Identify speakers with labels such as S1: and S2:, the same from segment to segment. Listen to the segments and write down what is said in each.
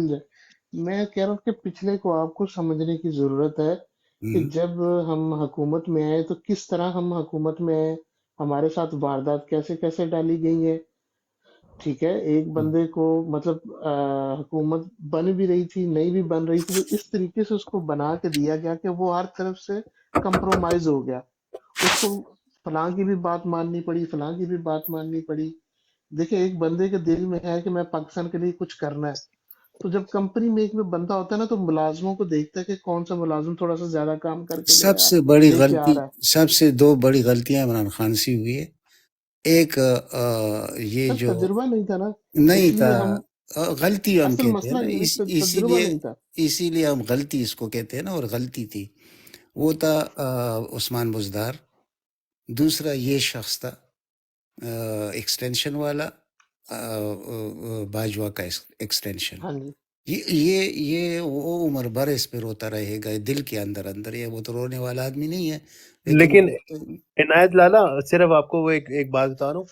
S1: جائے۔ میں کہہ رہا ہوں کہ پچھلے کو آپ کو سمجھنے کی ضرورت ہے کہ
S2: ہوں،
S1: جب ہم حکومت میں آئے تو کس طرح ہم حکومت میں آئے، ہمارے ساتھ واردات کیسے کیسے ڈالی گئی ہے۔ ٹھیک ہے، ایک بندے کو مطلب حکومت بن بھی رہی تھی نہیں بھی بن رہی تھی تو اس طریقے سے اس کو بنا کے دیا گیا کہ وہ ہر طرف سے کمپرومائز ہو گیا، اس کو فلاں کی بھی بات ماننی پڑی، فلاں کی بھی بات ماننی پڑی۔ دیکھیں ایک بندے کے دل میں ہے کہ میں پاکستان کے لیے کچھ کرنا ہے، تو جب کمپنی میں ایک میں بندہ ہوتا ہے نا تو ملازموں کو دیکھتا ہے کہ کون سا ملازم تھوڑا سا زیادہ کام کر کے
S2: سب
S1: گیا،
S2: سے بڑی
S1: لے کے آ
S2: غلطی،
S1: رہا ہے۔
S2: سب سے دو بڑی غلطیاں عمران خان سے ہوئی ہے۔ ایک یہ
S1: سر
S2: جو
S1: تجربہ نہیں تھا نا،
S2: نہیں
S1: اس
S2: تھا،
S1: لیے ہم،
S2: غلطی ہم
S1: اصل
S2: کہتے ہیں
S1: مسئلہ
S2: نا،
S1: یہ
S2: اسی
S1: تجربہ
S2: لیے،
S1: نہیں تھا۔
S2: اسی لیے ہم غلطی اس کو کہتے ہیں نا، اور غلطی تھی وہ تھا عثمان بزدار۔ دوسرا یہ شخص تھا ایکسٹینشن والا، باجوہ کا ایکسٹینشن۔
S1: ہاں جی،
S2: یہ وہ عمر بھر اس پہ روتا رہے گا دل کے اندر اندر، یہ وہ تو رونے والا آدمی نہیں ہے، لیکن
S3: لیکن عنایت لالا صرف آپ کو وہ ایک بات بتا رہا ہوں،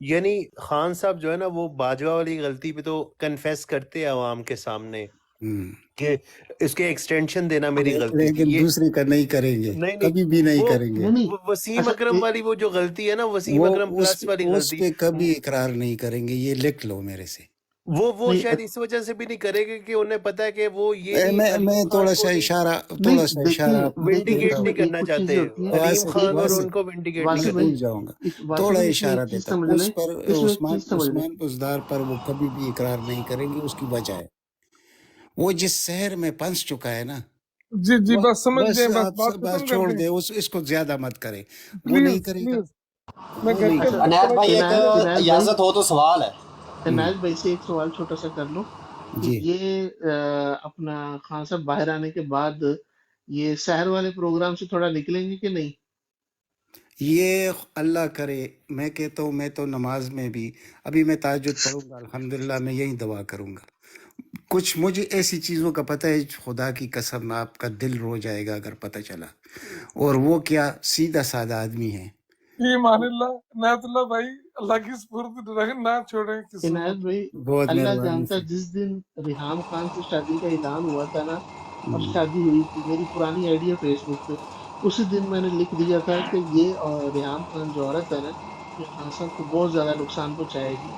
S3: یعنی خان صاحب جو ہے نا وہ باجوہ والی غلطی پہ تو کنفیس کرتے ہیں عوام کے سامنے
S2: ہم،
S3: کہ اس کے ایکسٹینشن دینا میری غلطی تھی،
S2: لیکن
S3: یہ
S2: دوسرے کا نہیں کریں گے،
S3: نہیں نہیں،
S2: کبھی بھی نہیں
S3: وہ
S2: کریں گے۔
S1: نہیں نہیں،
S3: وہ وسیم
S1: اچھا
S3: اکرم والی وہ جو غلطی ہے نا، وسیم
S2: وہ
S3: اکرم پلس والی
S2: اس
S3: غلطی،
S2: پہ کبھی اقرار نہیں کریں گے، یہ لکھ لو میرے سے۔
S3: وہ
S1: نہیں
S3: شاید اس وجہ سے بھی نہیں کرے گا کہ انہیں پتا ہے کہ وہ یہ نہیں،
S2: میں
S3: ایوب خان
S2: تھوڑا
S3: کو
S2: سا
S3: نہیں
S2: اشارہ،
S1: نہیں،
S2: تھوڑا سا اشارہ
S1: دیکھیے
S2: آپ کو
S1: دیکھیے
S2: دیتا
S3: ونڈیکیٹ
S1: اس میں
S3: نہیں
S2: ہوں۔
S1: ایک
S3: کرنا
S1: کچھ چیزیں
S3: چاہتے،
S1: ہوتی ہیں۔
S3: علیم
S2: واسف
S3: خان اور
S1: دیکھیں
S3: ان
S2: واسف
S3: کو ونڈیکیٹ نہیں
S2: میں
S1: واسف
S3: کرنا۔
S1: بھائی،
S2: بھول جاؤں گا،
S1: واسف
S2: تھوڑا
S1: بھائی اس میں ایک
S2: اشارہ
S1: چیز
S2: دیتا ہوں
S1: سمجھ لیں،
S2: اس پر۔
S1: اس میں ایک
S2: عثمان
S1: چیز سمجھ لیں۔
S2: عثمان بزدار پر وہ کبھی بھی اقرار نہیں کریں گے، اس کی وجہ ہے وہ جس شہر میں پنس چکا ہے نا،
S4: جی جی،
S2: وہ
S4: بس سمجھ
S2: بس
S4: گئے، بس
S2: آپ
S4: بات
S2: بس
S4: ختم کر
S2: چھوڑ
S4: دیں
S2: دیں، اس کو زیادہ مت کریں، وہ نہیں
S4: پلیز
S2: کرے گا،
S4: پلیز۔ میں
S2: وہ
S4: گھر
S2: نہیں
S4: کے
S1: اچھا
S2: کرے
S4: اندر
S2: گا۔
S5: عنایت
S4: کھڑا
S5: بھائی
S4: کر
S5: ایک
S4: دوں گا۔
S1: عنایت بھائی،
S5: اجازت ہو تو سوال ہے۔
S2: ہم،
S1: عنایت بھائی سے ایک سوال چھوٹا سا کر لوں کہ
S2: جی
S1: یہ اپنا خان صاحب باہر آنے کے بعد یہ سحر والے پروگرام سے تھوڑا نکلیں گے کہ نہیں؟
S2: یہ اللہ کرے، میں کہتا ہوں، میں تو نماز میں بھی ابھی میں تہجد پڑھوں گا الحمدللہ، میں یہی دعا کروں گا۔ کچھ مجھے ایسی چیزوں کا پتہ ہے، خدا کی قسم آپ کا دل رو جائے گا اگر پتہ چلا، اور وہ کیا سیدھا سادہ آدمی ہے۔
S4: ایمان اللہ، عنایت اللہ بھائی، اللہ کی سپرد رکھیں، نہ چھوڑیں کسی
S1: عنایت
S4: وقت۔
S1: بھائی،
S2: بہت
S1: اللہ
S2: مہربانی
S1: جانتا
S2: سے۔
S1: ہے جس دن ریحام خان سے شادی کا اعلان ہوا تھا نا، اور
S2: ہم،
S1: شادی ہوئی تھی، میری پرانی آئی ڈی ہے فیس بک پہ، اسی دن میں نے لکھ دیا تھا کہ یہ ریحام خان جو عورت ہے نا، یہ خان صاحب کو بہت زیادہ نقصان پہنچائے گی۔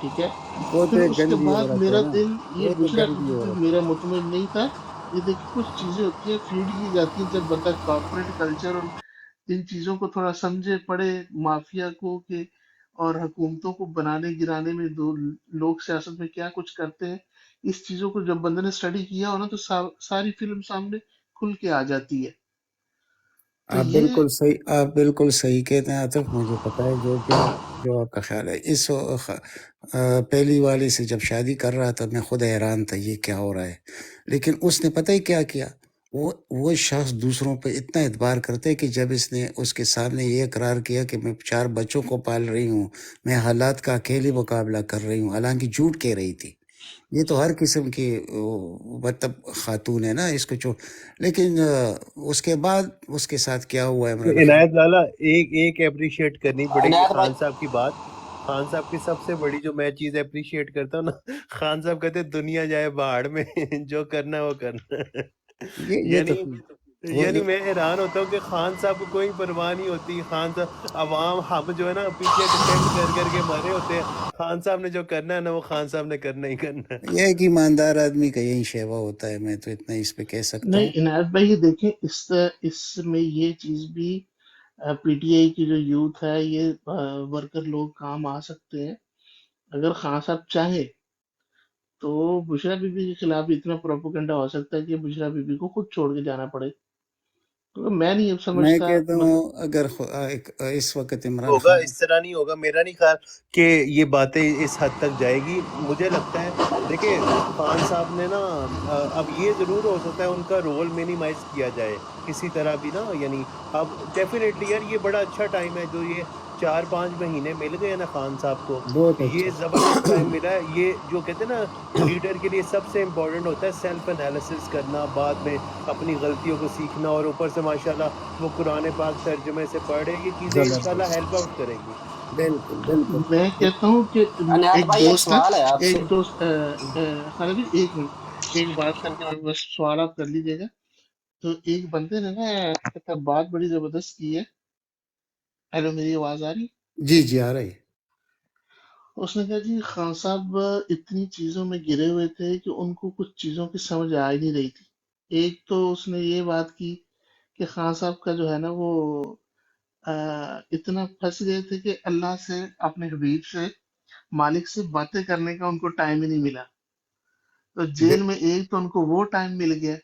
S1: ٹھیک ہے،
S2: بہت
S1: پھر
S2: ایک
S1: اس کے
S2: گندی
S1: بعد
S2: عورت ہے
S1: میرا
S2: نا،
S1: دل یہ
S2: بہت ایک
S1: بشریٰ بی
S2: گندی
S1: بی پہ
S2: عورت ہے۔
S1: میرا مطمئن نہیں تھا۔ یہ دیکھیں کچھ چیزیں ہوتی ہیں فیڈ کی جاتی ہیں، جب بندہ کارپوریٹ کلچر اور ان چیزوں کو تھوڑا سمجھے پڑھے، مافیا کو کہ اور حکومتوں کو بنانے گرانے میں دو لوگ سیاست میں کیا کچھ کرتے ہیں، اس چیزوں کو جب بندے نے اسٹڈی کیا ہو نا تو ساری فلم سامنے کھل کے آ جاتی ہے۔ تو
S2: آپ
S1: یہ
S2: بالکل صحیح، آپ بالکل صحیح کہتے ہیں عاطف، مجھے پتہ ہے جو آپ کا خیال ہے۔ پہلی والی سے جب شادی کر رہا تھا میں خود حیران تھا یہ کیا ہو رہا ہے، لیکن اس نے پتہ ہی کیا کیا، وہ شخص دوسروں پہ اتنا اعتبار کرتا ہے کہ جب اس نے اس کے سامنے یہ اقرار کیا کہ میں 4 بچوں کو پال رہی ہوں، میں حالات کا اکیلے مقابلہ کر رہی ہوں، حالانکہ جھوٹ کہہ رہی تھی، یہ تو ہر قسم کی مطلب خاتون ہے نا، اس کو لیکن اس کے بعد اس کے ساتھ کیا ہوا عمران خان۔
S3: عنایت لالا ایک اپریشیٹ کرنی پڑے گی
S5: عنایت بھائی،
S3: خان صاحب کی بات، خان صاحب کی سب سے بڑی جو میں چیز اپریشیٹ کرتا ہوں نا، خان صاحب کہتے ہیں دنیا جائے باہر میں، جو کرنا ہے وہ کرنا ہے۔
S2: یہ تو
S3: یعنی میں حیران ہوتا ہوں کہ خان صاحب کو کوئی پرواہ نہیں ہوتی، خان صاحب عوام ہم جو ہے نا پیچھے ڈیفینڈ کر کے مرے ہوتے ہیں، خان صاحب نے جو کرنا ہے نا وہ خان صاحب نے کرنا ہی کرنا ہے۔
S2: یہ ایک ایماندار آدمی کا یہی شیوا ہوتا ہے، میں تو اتنا اس پہ کہہ سکتا
S1: نہیں
S2: ہوں۔
S1: عنایت بھائی، یہ دیکھیں اس میں یہ چیز بھی پی ٹی آئی کی جو یوتھ ہے، یہ ورکر لوگ کام آ سکتے ہیں اگر خان صاحب چاہیں تو۔ بشرا بی بی کے خلاف بھی اتنا پروپیگنڈا ہو سکتا ہے کہ بشرا بی بی کو خود چھوڑ کے جانا پڑے، تو میں نہیں اب
S2: میں
S1: سمجھتا
S2: کہتا
S1: مطلب۔
S2: ہوں اگر اس وقت عمران
S3: ہوگا
S2: خان،
S3: اس طرح نہیں ہوگا، میرا نہیں خیال کہ یہ باتیں اس حد تک جائے گی۔ مجھے لگتا ہے دیکھیں خان صاحب نے نا اب یہ ضرور ہو سکتا ہے ان کا رول مینیمائز کیا جائے کسی طرح بھی نا، یعنی اب ڈیفینیٹلی یار یہ بڑا اچھا ٹائم ہے جو یہ 4-5 مہینے مل گئے نا خان صاحب کو،
S2: بہت
S3: یہ
S2: اچھا۔
S3: زبردست ٹائم ملا ہے۔ یہ جو کہتے ہیں نا لیڈر کے لیے سب سے امپورٹنٹ ہوتا ہے سیلف انالیسس کرنا، بعد میں اپنی غلطیوں کو سیکھنا، اور اوپر سے ماشاءاللہ وہ قرآن پاک ترجمے سے پڑھ رہے ہیں، یہ چیزیں انشاءاللہ
S2: زبردست،
S3: ہیلپ آؤٹ کریں گی۔
S2: بالکل بالکل
S1: میں کہتا ہوں کہ
S5: عنایت
S1: ایک
S5: بھائی ایک
S1: دوست ہے،
S5: سوال ہے آپ سے.
S1: ایک دوست خالد جی ایک منٹ، ایک بات کر کے بس سوال آپ کر لیجیے گا. تو ایک بندے نے نا کہتا بات بڑی زبردست کی ہے. ہیلو، میری آواز آ رہی؟
S2: جی جی آ رہی.
S1: اس نے کہا جی خان صاحب اتنی چیزوں میں گرے ہوئے تھے کہ ان کو کچھ چیزوں کی سمجھ آ ہی نہیں رہی تھی. ایک تو اس نے یہ بات کی کہ خان صاحب کا جو ہے نا وہ اتنا پھنس گئے تھے کہ اللہ سے، اپنے حبیب سے، مالک سے باتیں کرنے کا ان کو ٹائم ہی نہیں ملا. تو جیل میں ایک تو ان کو وہ ٹائم مل گیا،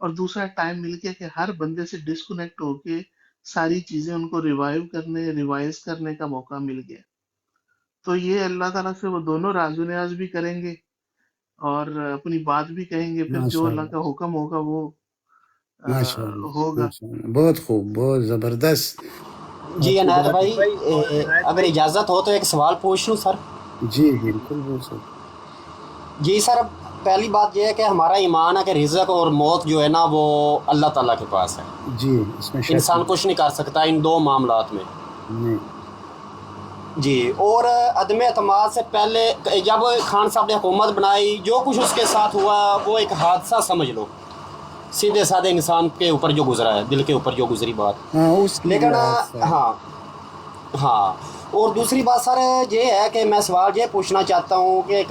S1: اور دوسرا ٹائم مل گیا کہ ہر بندے سے ڈسکنیکٹ ہو کے ساری چیزیں ان کو ریوائیو کرنے، ریوائز کرنے کا موقع مل گیا. تو یہ اللہ تعالیٰ سے وہ دونوں راز و نیاز بھی کریں گے اور اپنی بات بھی کہیں گے. پھر جو
S2: ماشاء
S1: اللہ
S2: اللہ
S1: کا حکم ہوگا وہ
S2: ماشاء اللہ
S1: ہوگا.
S2: ماشاء اللہ، بہت خوب، بہت زبردست.
S5: جی
S2: آپ کی
S5: عنایت
S2: بات.
S5: بھائی
S3: بھائی اور عنایت
S5: اگر
S3: بھائی،
S5: اجازت ہو تو ایک سوال پوچھ لوں سر.
S2: جی بالکل بول سکتے.
S5: جی سر، پہلی بات یہ ہے کہ ہمارا ایمان ہے کہ رزق اور موت جو ہے نا وہ اللہ تعالیٰ کے پاس ہے.
S2: جی اس میں شک
S5: انسان کچھ نہیں کر سکتا ان دو معاملات میں.
S2: نہیں.
S5: جی، اور عدم اعتماد سے پہلے جب خان صاحب نے حکومت بنائی، جو کچھ اس کے ساتھ ہوا وہ ایک حادثہ سمجھ لو، سیدھے سادھے انسان کے اوپر جو گزرا ہے، دل کے اوپر جو گزری بات.
S2: ہاں اس کی بھی
S5: لیکن
S2: حادثہ ہے.
S5: ہاں ہاں، اور دوسری بات سر یہ ہے کہ میں سوال یہ پوچھنا چاہتا ہوں کہ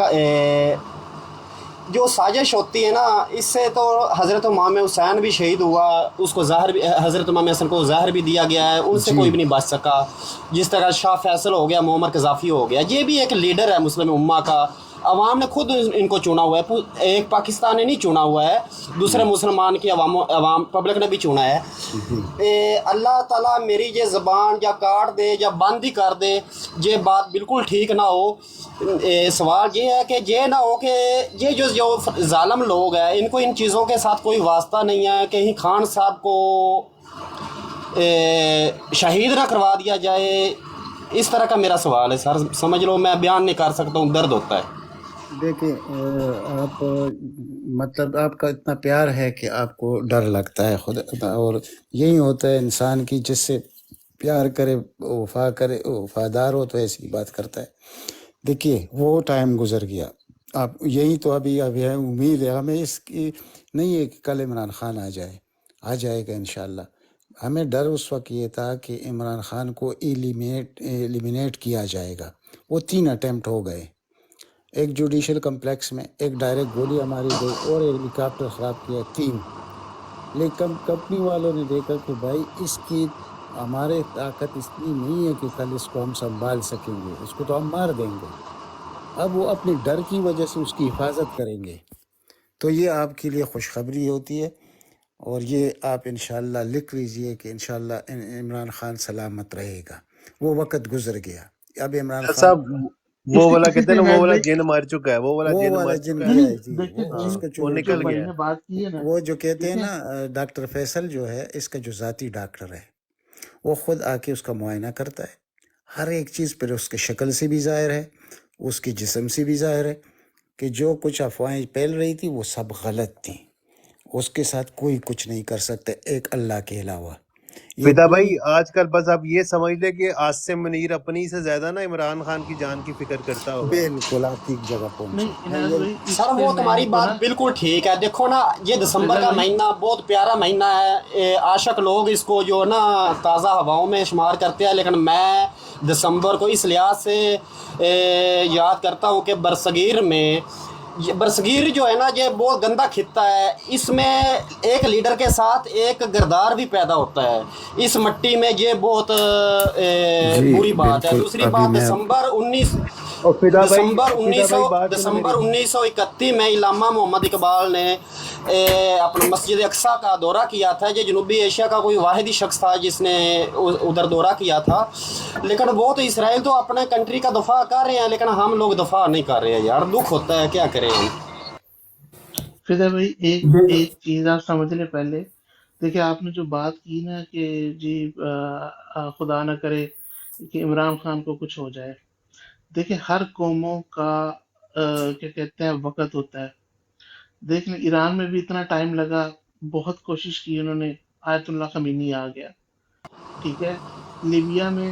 S5: جو سازش ہوتی ہے نا، اس سے تو حضرت امام حسین بھی شہید ہوا، اس کو زہر بھی، حضرت امام حسن کو زہر بھی دیا گیا ہے، ان سے
S2: جی
S5: کوئی بھی نہیں بچ سکا. جس طرح شاہ فیصل ہو گیا، معمر قذافی ہو گیا، یہ بھی ایک لیڈر ہے مسلم امہ کا. عوام نے خود ان کو چنا ہوا ہے، ایک پاکستان نے نہیں چنا ہوا ہے، دوسرے مسلمان کی عوام پبلک نے بھی چنا ہے.
S2: جی
S5: اللہ تعالیٰ میری یہ زبان یا کاٹ دے یا بند ہی کر دے، یہ بات بالکل ٹھیک نہ ہو. سوال یہ ہے کہ یہ نہ ہو کہ یہ جو ظالم لوگ ہیں ان کو ان چیزوں کے ساتھ کوئی واسطہ نہیں ہے، کہیں خان صاحب کو شہید نہ کروا دیا جائے. اس طرح کا میرا سوال ہے سر، سمجھ لو میں بیان نہیں کر سکتا ہوں، درد ہوتا ہے.
S2: دیکھیں آپ مطلب آپ کا اتنا پیار ہے کہ آپ کو ڈر لگتا ہے خود، اور یہی ہوتا ہے انسان کی، جس سے پیار کرے، وفا کرے، وفادار ہو تو ایسی بات کرتا ہے. دیکھیے وہ ٹائم گزر گیا، آپ یہی تو ابھی ہے. امید ہے ہمیں اس کی نہیں ہے کہ کل عمران خان آ جائے گا انشاءاللہ. ہمیں ڈر اس وقت یہ تھا کہ عمران خان کو ایلیمینیٹ کیا جائے گا. وہ 3 اٹیمپٹ ہو گئے، ایک جوڈیشل کمپلیکس میں، ایک ڈائریکٹ گولی ہماری گئی، اور ایک ہیلی کاپٹر خراب کیا. 3. لیکن کمپنی والوں نے دیکھا کہ بھائی اس کی ہمارے طاقت اتنی نہیں ہے کہ کل اس کو ہم سنبھال سکیں گے، اس کو تو ہم مار دیں گے. اب وہ اپنے ڈر کی وجہ سے اس کی حفاظت کریں گے. تو یہ آپ کے لیے خوشخبری ہوتی ہے، اور یہ آپ انشاءاللہ لکھ لیجئے کہ انشاءاللہ عمران خان سلامت رہے گا. وہ وقت گزر گیا. اب عمران خان
S3: صاحب وہ والا کہتے ہیں نا، وہ
S1: عنایت
S3: والا
S1: بھائی،
S3: جن مار چکا ہے، وہ والا
S2: وہ
S3: جن
S2: والا
S3: مار
S2: جن
S3: چکا ہے.
S1: نہیں
S2: گیا
S1: نہیں،
S2: ہے جی.
S1: دیکھیں
S2: وہ
S1: جن
S2: اس کا
S3: وہ
S1: جو
S3: نکل
S1: بھائی
S3: گیا.
S1: نے بات کی ہے نا،
S2: وہ جو کہتے ہیں
S1: دیکھیں
S2: نا ڈاکٹر فیصل جو ہے اس کا جو ذاتی ڈاکٹر ہے، وہ خود آ کے اس کا معائنہ کرتا ہے. ہر ایک چیز پر اس کے شکل سے بھی ظاہر ہے، اس کے جسم سے بھی ظاہر ہے کہ جو کچھ افواہیں پھیل رہی تھی وہ سب غلط تھیں. اس کے ساتھ کوئی کچھ نہیں کر سکتا ایک اللہ کے علاوہ. یہ
S3: فدا
S2: کوئی
S3: بھائی آج کل بس آپ یہ سمجھ لیں کہ عاصم منیر اپنی سے زیادہ نا عمران خان کی جان کی فکر کرتا ہوگا.
S2: بالکل آپ ٹھیک جگہ پہنچے.
S1: نہیں
S2: میں
S1: عنایت
S2: یہی
S1: بھائی، اس
S5: سر
S1: پہ
S5: وہ
S1: میں
S5: تمہاری
S1: ان کو
S5: بات
S1: نا،
S5: بالکل ٹھیک ہے. دیکھو نا، یہ دسمبر
S1: فضل
S5: کا
S1: بھائی،
S5: مہینہ بہت پیارا مہینہ ہے، عاشق لوگ اس کو جو نا تازہ ہواؤں میں شمار کرتے ہیں، لیکن میں دسمبر کو اس لحاظ سے یاد کرتا ہوں کہ برصغیر میں، برصغیر جو ہے نا یہ بہت گندا خطہ ہے. اس میں ایک لیڈر کے ساتھ ایک گردار بھی پیدا ہوتا ہے اس مٹی میں، یہ بہت
S2: جی
S5: بری بات ہے.
S2: بالکل.
S5: دوسری
S2: ابھی
S5: بات،
S2: میں
S3: اور فدا بھائی بات سنو
S5: دسمبر
S3: میری.
S5: 1931 میں علامہ محمد اقبال نے اپنا مسجد اقصیٰ کا دورہ کیا تھا. یہ جنوبی ایشیا کا کوئی واحد ہی شخص تھا جس نے ادھر دورہ کیا تھا. لیکن وہ تو اسرائیل تو اپنے کنٹری کا دفاع کر رہے ہیں، لیکن ہم لوگ دفاع نہیں کر رہے ہیں یار. دکھ ہوتا ہے، کیا کریں ہم.
S1: فضل بھائی ایک چیز آپ سمجھ لیں پہلے. دیکھیں آپ نے جو بات کی نا کہ جی خدا نہ کرے کہ عمران خان کو کچھ ہو جائے. دیکھیں ہر قوموں کا کیا کہتے ہیں وقت ہوتا ہے. دیکھ لیں ایران میں بھی اتنا ٹائم لگا، بہت کوشش کی انہوں نے، آیت اللہ خمینی آ گیا. ٹھیک ہے، لیبیا میں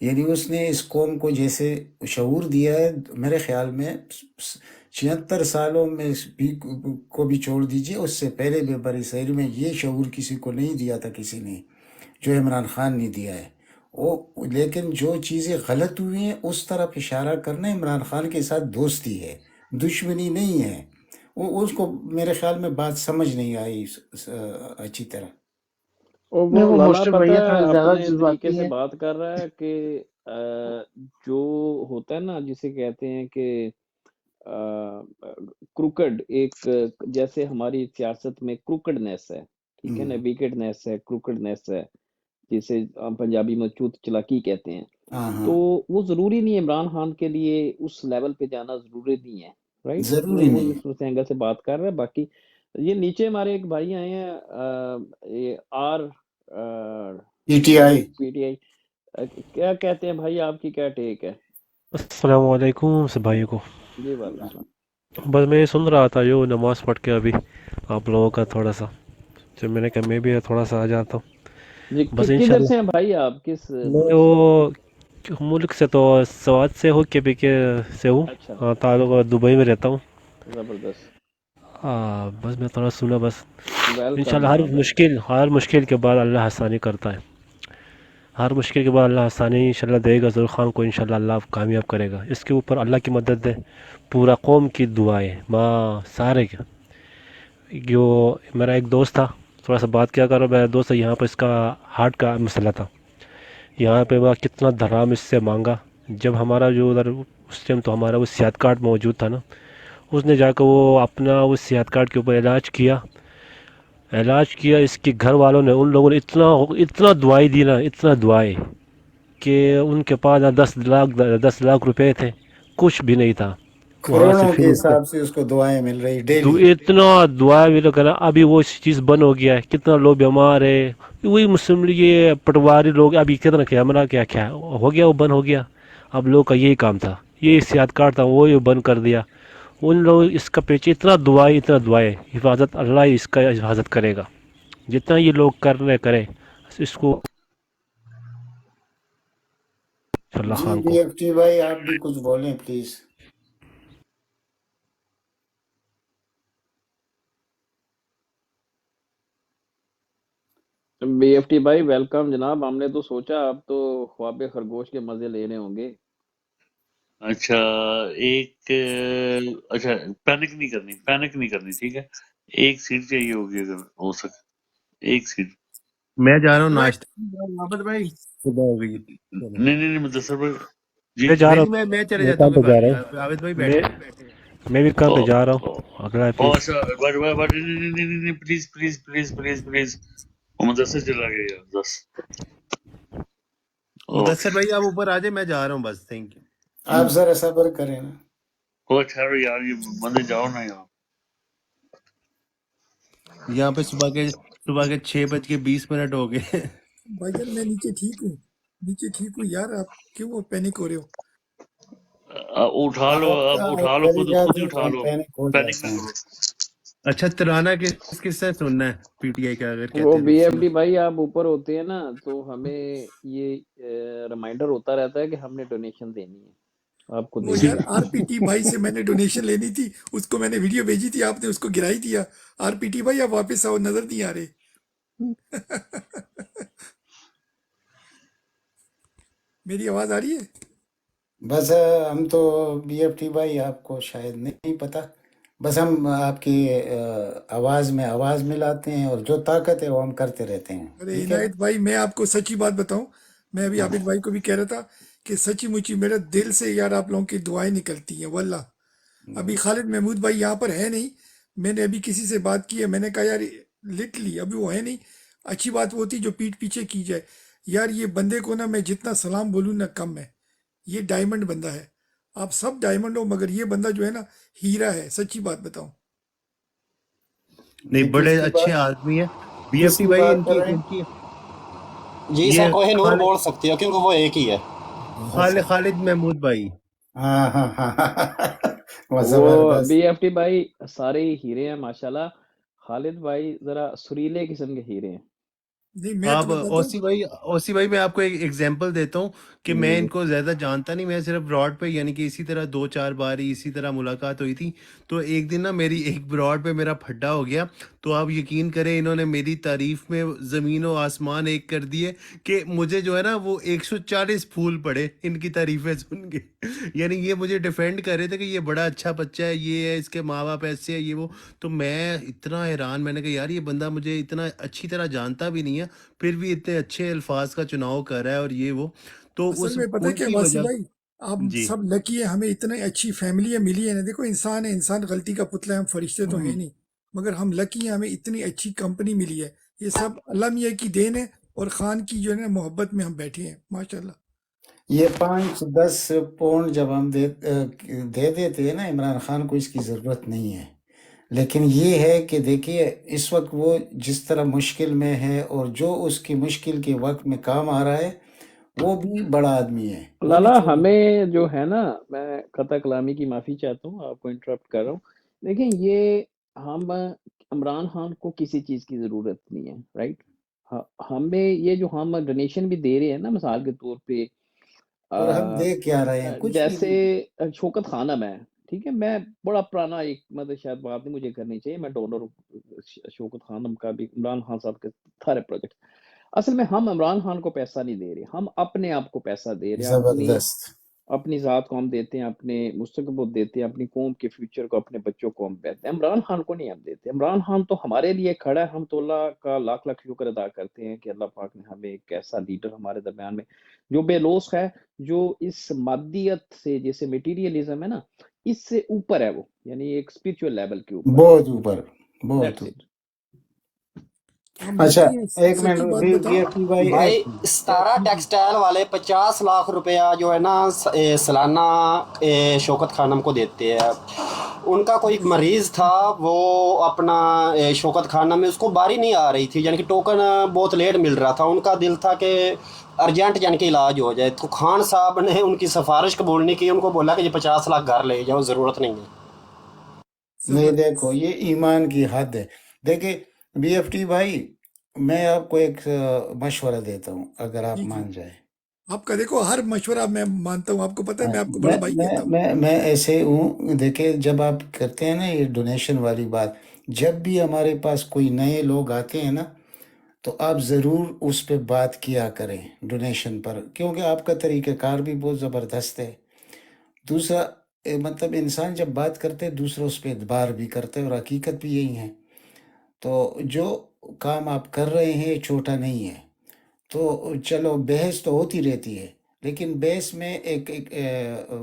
S2: یعنی اس نے اس قوم کو جیسے شعور دیا ہے، میرے خیال میں 76 سالوں میں بھی کو بھی چھوڑ دیجیے، اس سے پہلے بھی بری صغیر میں یہ شعور کسی کو نہیں دیا تھا، کسی نے، جو عمران خان نے دیا ہے۔ لیکن جو چیزیں غلط ہوئی ہیں اس طرف اشارہ کرنا عمران خان کے ساتھ دوستی ہے، دشمنی نہیں ہے۔ اس کو میرے خیال میں بات سمجھ نہیں آئی اچھی طرح۔
S6: اور
S1: نہیں،
S6: وہ
S1: وہ
S6: لالا
S1: مشرف
S6: پتہ
S1: بھیا
S6: ہے
S1: تھوڑا زیادہ
S6: اپنے طریقے
S1: جذباتی
S6: سے
S1: ہیں۔
S6: بات کر رہا ہے کہ جو ہوتا ہے نا جسے کہتے ہیں کہ کروکڈ، ایک جیسے ہماری سیاست میں کروکڈنیس ہے، ٹھیک ہے نا، ویکٹنیس ہے، کروکڈنیس ہے، جسے ہم پنجابی میں چوت چلاکی کہتے ہیں،
S2: ہاں
S6: تو
S2: ہاں،
S6: وہ ضروری نہیں ہے عمران خان کے لیے اس لیول پہ جانا ضروری نہیں ہے، رائٹ؟
S2: ضروری
S6: وہ
S2: نہیں
S6: اس اینگل سے بات کر رہا ہے۔ باقی یہ نیچے ہمارے ایک بھائی آئے ہیں، یہ R
S2: P T I.
S6: P T I, کیا کہتے ہیں بھائی، آپ کی کیا ٹیک ہے؟
S7: السلام علیکم سب بھائیوں کو۔
S6: جی وعلیکم السلام۔
S7: بس میں یہ سن رہا تھا جو نماز پڑھ کے ابھی آپ لوگوں کا تھوڑا سا، جب میں نے کہا میں بھی تھوڑا سا آ جاتا ہوں،
S6: جی
S7: بس
S6: کدھر
S7: انشاءاللہ۔
S6: سے ہیں بھائی آپ، کس
S7: میں
S6: ملک سے؟
S7: وہ ملک سے تو سوات سے ہو کے پی کے سے ہوں،
S6: اچھا،
S7: تعلق دبئی میں رہتا ہوں۔
S6: زبردست،
S7: بس میں تھوڑا سنا، بس
S6: ویلکم
S7: انشاءاللہ
S6: جناب ویلکم۔
S7: ہر مشکل کے بعد اللہ آسانی کرتا ہے، ہر مشکل کے بعد اللہ آسانی انشاءاللہ دے گا، ظہور خان کو انشاءاللہ اللہ کامیاب کرے گا۔ اس کے اوپر اللہ کی مدد ہے، پورا قوم کی دعائیں ماں سارے کے۔ جو میرا ایک دوست تھا، تھوڑا سا بات کیا کرو، میرا دوست ہے یہاں پہ، اس کا ہارٹ کا مسئلہ تھا، یہاں پہ وہ کتنا دھرام اس سے مانگا، جب ہمارا جو ادھر اس ٹائم تو ہمارا وہ صحت کارڈ موجود تھا نا، اس نے جا کر وہ اپنا وہ صحت کارڈ کے اوپر علاج کیا، اس کے گھر والوں نے، ان لوگوں نے اتنا دعائیں دی نا، اتنا دعائیں کہ ان کے پاس 10 لاکھ روپے تھے، کچھ بھی نہیں تھا وہاں سے،
S2: کروڑوں
S7: پھر
S2: کے
S7: اس کو
S2: حساب سے اس کو دعائیں مل رہی ڈیلی۔
S7: اتنا دعا بھی لوگ کرنا، ابھی وہ چیز بند ہو گیا ہے، کتنا لوگ بیمار ہے، وہی مسلم یہ پٹواری لوگ، ابھی کتنا کیمرہ کیا ہو گیا، وہ بند ہو گیا۔ اب لوگ کا یہی کام تھا، یہ صحت کارڈ تھا، وہ یہ بند کر دیا۔ ان لوگ اس کا پیچھے اتنا دعائیں، حفاظت اللہ ہی اس کا حفاظت کرے گا، جتنا یہ لوگ کریں اس کو اللہ
S2: جی
S7: خان
S2: بی
S7: کو۔
S2: ایف ٹی بھائی، آپ بھی کچھ بولیں پلیز۔
S6: بی ایف ٹی بھائی ویلکم جناب، ہم نے تو سوچا آپ تو خواب خرگوش کے مزے لے رہے ہوں گے۔
S8: اچھا اچھا پینک نہیں کرنی، ٹھیک ہے، ایک سیٹ چاہیے ہوگی اگر ہو سکے، ایک سیٹ۔
S3: میں جا رہا ہوں ناشتہ، عابد بھائی صبح ہو گئی۔
S8: نہیں مدثر بھائی جی،
S7: میں جا رہا
S3: نہیں میں چلے
S7: ہوں، میں
S3: جاتا ہوں،
S7: کام
S3: کوئی
S7: پہ جا
S3: بات
S7: رہا
S3: نہیں، عابد بھائی
S7: ہوں،
S3: بیٹھے۔
S7: میں بھی کام پہ
S8: او
S7: جا رہا ہوں، اللہ حافظ۔
S8: نہیں پلیز وہ مدثر چلا گیا یار، بس اوکے۔
S3: مدثر بھائی آپ اوپر آ جائیں، میں جا رہا ہوں بس، تھینک یو۔
S2: آپ ذرا صبر کریں نا۔
S8: ٹھہرو یار، یہ بندے جاؤ نا یار۔
S3: یہاں پہ صبح کے 6:20 ہو گئے۔
S9: بھائی جان میں نیچے ٹھیک ہوں یار، آپ کیوں پینک ہو رہے ہو؟
S8: اٹھا لو،
S2: آپ کا
S8: اب اٹھا لو،
S2: چلی
S8: خود
S2: جاتی
S8: ہی
S2: ہے تو
S8: اٹھا
S2: ہم
S8: لو،
S2: پینک ہو
S8: پینک
S2: جاتے
S8: نہ
S2: ہیں۔
S8: کرو۔
S3: اچھا ترانہ کس سے سننا ہے؟ پی ٹی آئی کا اگر
S6: وہ
S3: کہتے ہیں
S6: بی
S3: تو
S6: ایف
S3: سنا۔
S6: ڈی بھائی آپ اوپر ہوتے ہیں نا تو ہمیں یہ ریمائنڈر ہوتا رہتا ہے کہ ہم نے ڈونیشن دینی ہے، آپ کو
S9: وہ
S6: دینی
S9: یار
S6: ہے۔
S9: آر پی ٹی بھائی سے میں نے ڈونیشن لینی تھی، اس کو میں نے ویڈیو بھیجی تھی، آپ نے اس کو گرائی دیا۔ آر پی ٹی بھائی آپ واپس آؤ، نظر نہیں آ رہے۔ میری آواز آ رہی ہے؟
S2: بس ہم تو بی ایف ٹی بھائی، آپ کو شاید نہیں پتہ، بس ہم آپ کی آواز میں آواز ملاتے ہیں، اور جو طاقت ہے وہ ہم کرتے رہتے ہیں،
S9: ارے
S2: ٹھیک ہے نا؟
S9: عنایت بھائی میں آپ کو سچی بات بتاؤں، میں ابھی عابد بھائی کو بھی کہہ رہا تھا کہ سچی مچی میرے دل سے یار آپ لوگوں کی دعائیں نکلتی ہیں واللہ۔ ابھی خالد محمود بھائی یہاں پر ہے نہیں، میں نے ابھی کسی سے بات کی ہے، میں نے کہا یار لٹرلی ابھی وہ ہے نہیں، اچھی بات وہ ہوتی جو پیٹ پیچھے کی جائے۔ یار یہ بندے کو نا میں جتنا سلام بولوں نا کم ہے، یہ ڈائمنڈ بندہ ہے، آپ سب ڈائمنڈ ہو مگر یہ بندہ جو ہے نا ہیرا ہے، سچی بات بتاؤں۔
S3: نہیں
S2: یہ کس
S3: بڑے
S2: کی
S3: اچھے
S2: بات
S3: آدمی ہیں بی ایف
S2: کس
S3: ٹی
S2: کی
S3: بھائی،
S2: بات کر رہے ہیں؟
S5: جی سر،
S3: یہ
S5: کوہ نور بول سکتے ہو کیونکہ وہ ایک ہی ہے۔
S2: اچھا،
S3: خالد محمود بھائی۔
S2: ہاں ہاں ہاں وہ
S6: وہ
S2: زبردست۔
S6: بی ایف ٹی بھائی سارے ہی ہیرے ہیں ماشاءاللہ، خالد بھائی ذرا سریلے قسم کے ہیرے ہیں۔
S9: نہیں میں
S3: آپ
S9: تو بتاتا
S3: اوسی بھائی میں آپ کو ایک ایگزامپل دیتا ہوں کہ میں ان
S6: ہوں
S3: کو زیادہ جانتا نہیں، میں صرف براڈ پہ یعنی کہ اسی طرح 2-4 بار ہی اسی طرح ملاقات ہوئی تھی. تو ایک دن نا میری ایک براڈ پہ میرا پھڈا ہو گیا، تو آپ یقین کریں انہوں نے میری تعریف میں زمین و آسمان ایک کر دیے کہ مجھے جو ہے نا وہ 140 پھول پڑے ان کی تعریفیں سن کے. یعنی یہ مجھے ڈیفینڈ کر رہے تھے کہ یہ بڑا اچھا بچہ ہے، یہ ہے، اس کے ماں باپ ایسے ہے، یہ وہ. تو میں اتنا حیران، میں نے کہا یار یہ بندہ مجھے اتنا اچھی طرح جانتا بھی نہیں ہے، پھر بھی اتنے اچھے الفاظ کا چناؤ کر رہا ہے اور یہ وہ. تو
S9: اصل
S3: اس
S9: میں پتہ ہے
S3: ان
S9: کیا
S3: کی
S9: واسی
S3: وجہ.
S9: بھائی، آپ
S3: جی
S9: سب لکی ہیں، ہمیں اتنی اچھی فیملی ملی ہے نا. دیکھو انسان ہے، انسان غلطی کا پتلا ہے، ہم فرشتے تو ہیں نہیں، مگر ہم لکی ہیں، ہمیں اتنی اچھی کمپنی ملی ہے. یہ سب اللہ میاں کی دین ہے، اور خان کی جو ہے نا محبت میں ہم بیٹھے ہیں، ماشاءاللہ.
S2: یہ 5-10 پونڈ جب ہم دے دیتے ہیں نا عمران خان کو، اس کی ضرورت نہیں ہے. لیکن یہ ہے کہ دیکھیے اس وقت وہ جس طرح مشکل میں ہے، اور جو اس کی مشکل کے وقت میں کام آ رہا ہے، وہ بھی بڑا آدمی ہے، وہ بھی
S6: لالا
S2: چھوٹا.
S6: ہمیں جو ہے نا، میں خطا کلامی کی معافی چاہتا ہوں، آپ کو انٹرپٹ کر رہا ہوں. دیکھیں یہ ہم عمران خان کو کسی چیز کی ضرورت نہیں ہے، رائٹ. ہمیں یہ جو ہم ڈونیشن بھی دے رہے ہیں نا، مثال کے طور پہ
S2: اور ہم دے کیا رہے ہیں؟ کچھ بھی
S6: جیسے
S2: نہیں.
S6: شوکت خانم ہے، ٹھیک ہے، میں بڑا پرانا ایک مطلب شاید بات نہیں مجھے کرنی چاہیے، میں ڈونر ہوں شوکت خانم کا بھی، عمران خان صاحب کے سارے پروجیکٹ. اصل میں ہم عمران خان کو پیسہ نہیں دے رہے، ہم اپنے آپ کو پیسہ دے رہے ہیں،
S2: زبردست.
S6: اپنی ذات کو ہم دیتے ہیں، اپنے مستقبل کو دیتے ہیں، اپنی قوم کے فیوچر کو، اپنے بچوں کو ہم دیتے ہیں. عمران خان کو نہیں ہم دیتے. عمران خان تو ہمارے لیے کھڑا ہے، ہم تو اللہ کا لاکھ لاکھ شکر ادا کرتے ہیں کہ اللہ پاک نے ہمیں ایک ایسا لیڈر ہمارے درمیان میں جو بے لوث ہے، جو اس مادیت سے، جیسے میٹیریلزم ہے نا، اس سے اوپر ہے، وہ یعنی ایک اسپرچل لیول کے اوپر ہے.
S2: بہت اوپر، بہت
S6: دیٹس
S2: اوپر.
S6: اٹ.
S9: ہم
S2: اچھا
S9: لکی ہیں.
S2: ایک
S9: سچی بات
S2: منٹ
S9: بتاؤں،
S2: بھائی،
S5: بھائی ستارہ ٹیکسٹائل والے 50 لاکھ روپیہ جو ہے نا سالانہ شوکت خانم کو دیتے ہیں. ان کا کوئی مریض تھا، وہ اپنا شوکت خانم میں اس کو باری نہیں آ رہی تھی، یعنی کہ ٹوکن بہت لیٹ مل رہا تھا. ان کا دل تھا کہ ارجنٹ یعنی کہ علاج ہو جائے، تو خان صاحب نے ان کی سفارش قبول نہیں کی، ان کو بولا کہ یہ 50 لاکھ گھر لے جاؤ، ضرورت نہیں ہے.
S2: نہیں
S9: زبردست.
S2: دیکھو یہ ایمان کی حد ہے. دیکھیں بی ایف ٹی بھائی، میں آپ کو ایک مشورہ دیتا ہوں اگر آپ
S9: جی جی،
S2: مان جائیں.
S9: آپ کا دیکھو ہر مشورہ میں مانتا ہوں، آپ کو پتہ ہے میں آپ کو بڑا
S2: میں
S9: بھائی
S2: میں
S9: کہتا ہوں.
S2: میں ایسے ہوں. دیکھیں جب آپ کرتے ہیں نا یہ ڈونیشن والی بات، جب بھی ہمارے پاس کوئی نئے لوگ آتے ہیں نا، تو آپ ضرور اس پہ بات کیا کریں ڈونیشن پر، کیونکہ آپ کا طریقہ کار بھی بہت زبردست ہے. دوسرا مطلب انسان جب بات کرتے دوسروں اس پہ اعتبار بھی کرتے، اور حقیقت بھی یہی ہے. تو جو کام آپ کر رہے ہیں یہ چھوٹا نہیں ہے. تو چلو بحث تو ہوتی رہتی ہے، لیکن بحث میں ایک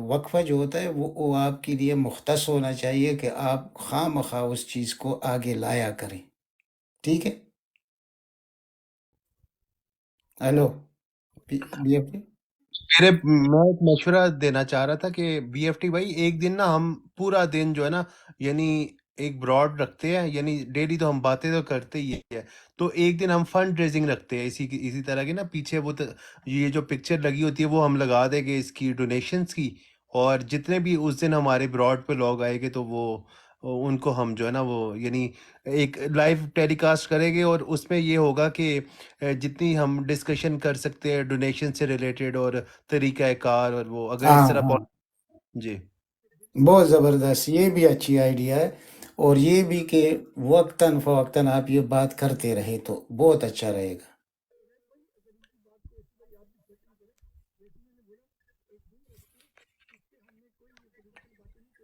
S2: وقفہ جو ہوتا ہے وہ آپ کے لیے مختص ہونا چاہیے کہ آپ خواہ مخواہ اس چیز کو آگے لایا کریں. ٹھیک ہے؟ Hello B F T.
S3: میں ایک مشورہ دینا چاہ رہا تھا کہ بی ایف ٹی بھائی ایک دن نا ہم پورا دن جو ہے نا، یعنی ایک براڈ رکھتے ہیں، یعنی ڈیلی تو ہم باتیں تو کرتے ہی ہے، تو ایک دن ہم فنڈ ریزنگ رکھتے ہیں اسی طرح کی نا. پیچھے وہ یہ جو پکچر لگی ہوتی ہے وہ ہم لگا دیں گے اس کی ڈونیشنز کی، اور جتنے بھی اس دن ہمارے براڈ پہ لوگ آئے گے تو وہ ان کو ہم جو ہے نا وہ یعنی ایک لائیو ٹیلی کاسٹ کریں گے، اور اس میں یہ ہوگا کہ جتنی ہم ڈسکشن کر سکتے ہیں ڈونیشن سے ریلیٹڈ اور طریقہ کار، اور وہ اگر اس
S2: ہاں
S3: طرح
S2: ہاں،
S3: جی.
S2: بہت زبردست، یہ بھی اچھی آئیڈیا ہے. اور یہ بھی کہ وقتاً فوقتاً آپ یہ بات کرتے رہے تو بہت اچھا رہے گا.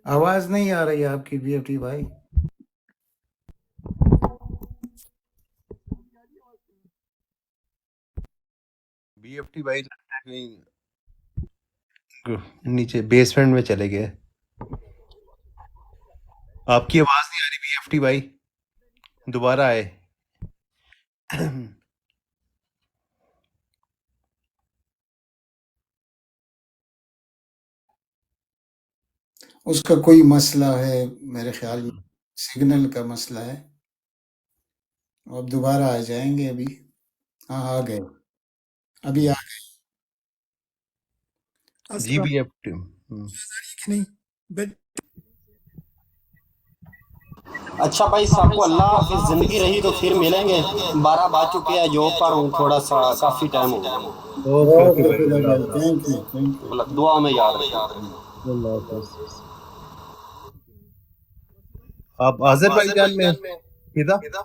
S2: آواز نہیں آ رہی آپ کی بی ایف ٹی بھائی.
S3: بی ایف ٹی بھائی لگتا ہے کہیں نیچے بیسمنٹ میں چلے گئے. آپ کی آواز نہیں آ رہی بی ایف ٹی بھائی، دوبارہ آئے.
S2: اس کا کوئی مسئلہ ہے میرے خیال میں، سگنل کا مسئلہ ہے. اب دوبارہ آ جائیں گے. ابھی ہاں آ گئے، ابھی آ گئے.
S3: جی
S9: السلام
S3: بی ایف ٹی
S9: کہ نہیں بیٹ.
S5: اچھا بھائی صاحب کو اللہ حافظ، زندگی رہی تو پھر ملیں گے. 12 بج چکے ہیں، جاب پر ہوں، تھوڑا سا کافی ٹائم ہو گیا.
S3: اوکے اوکے
S2: اوکے
S3: بھائی،
S2: فضل
S3: اللہ
S2: بھائی،
S3: حافظ،
S2: تھینک یو.
S5: دعا میں یاد رکھیں.
S3: اللہ حافظ. آپ آذربائیجان میں فدا؟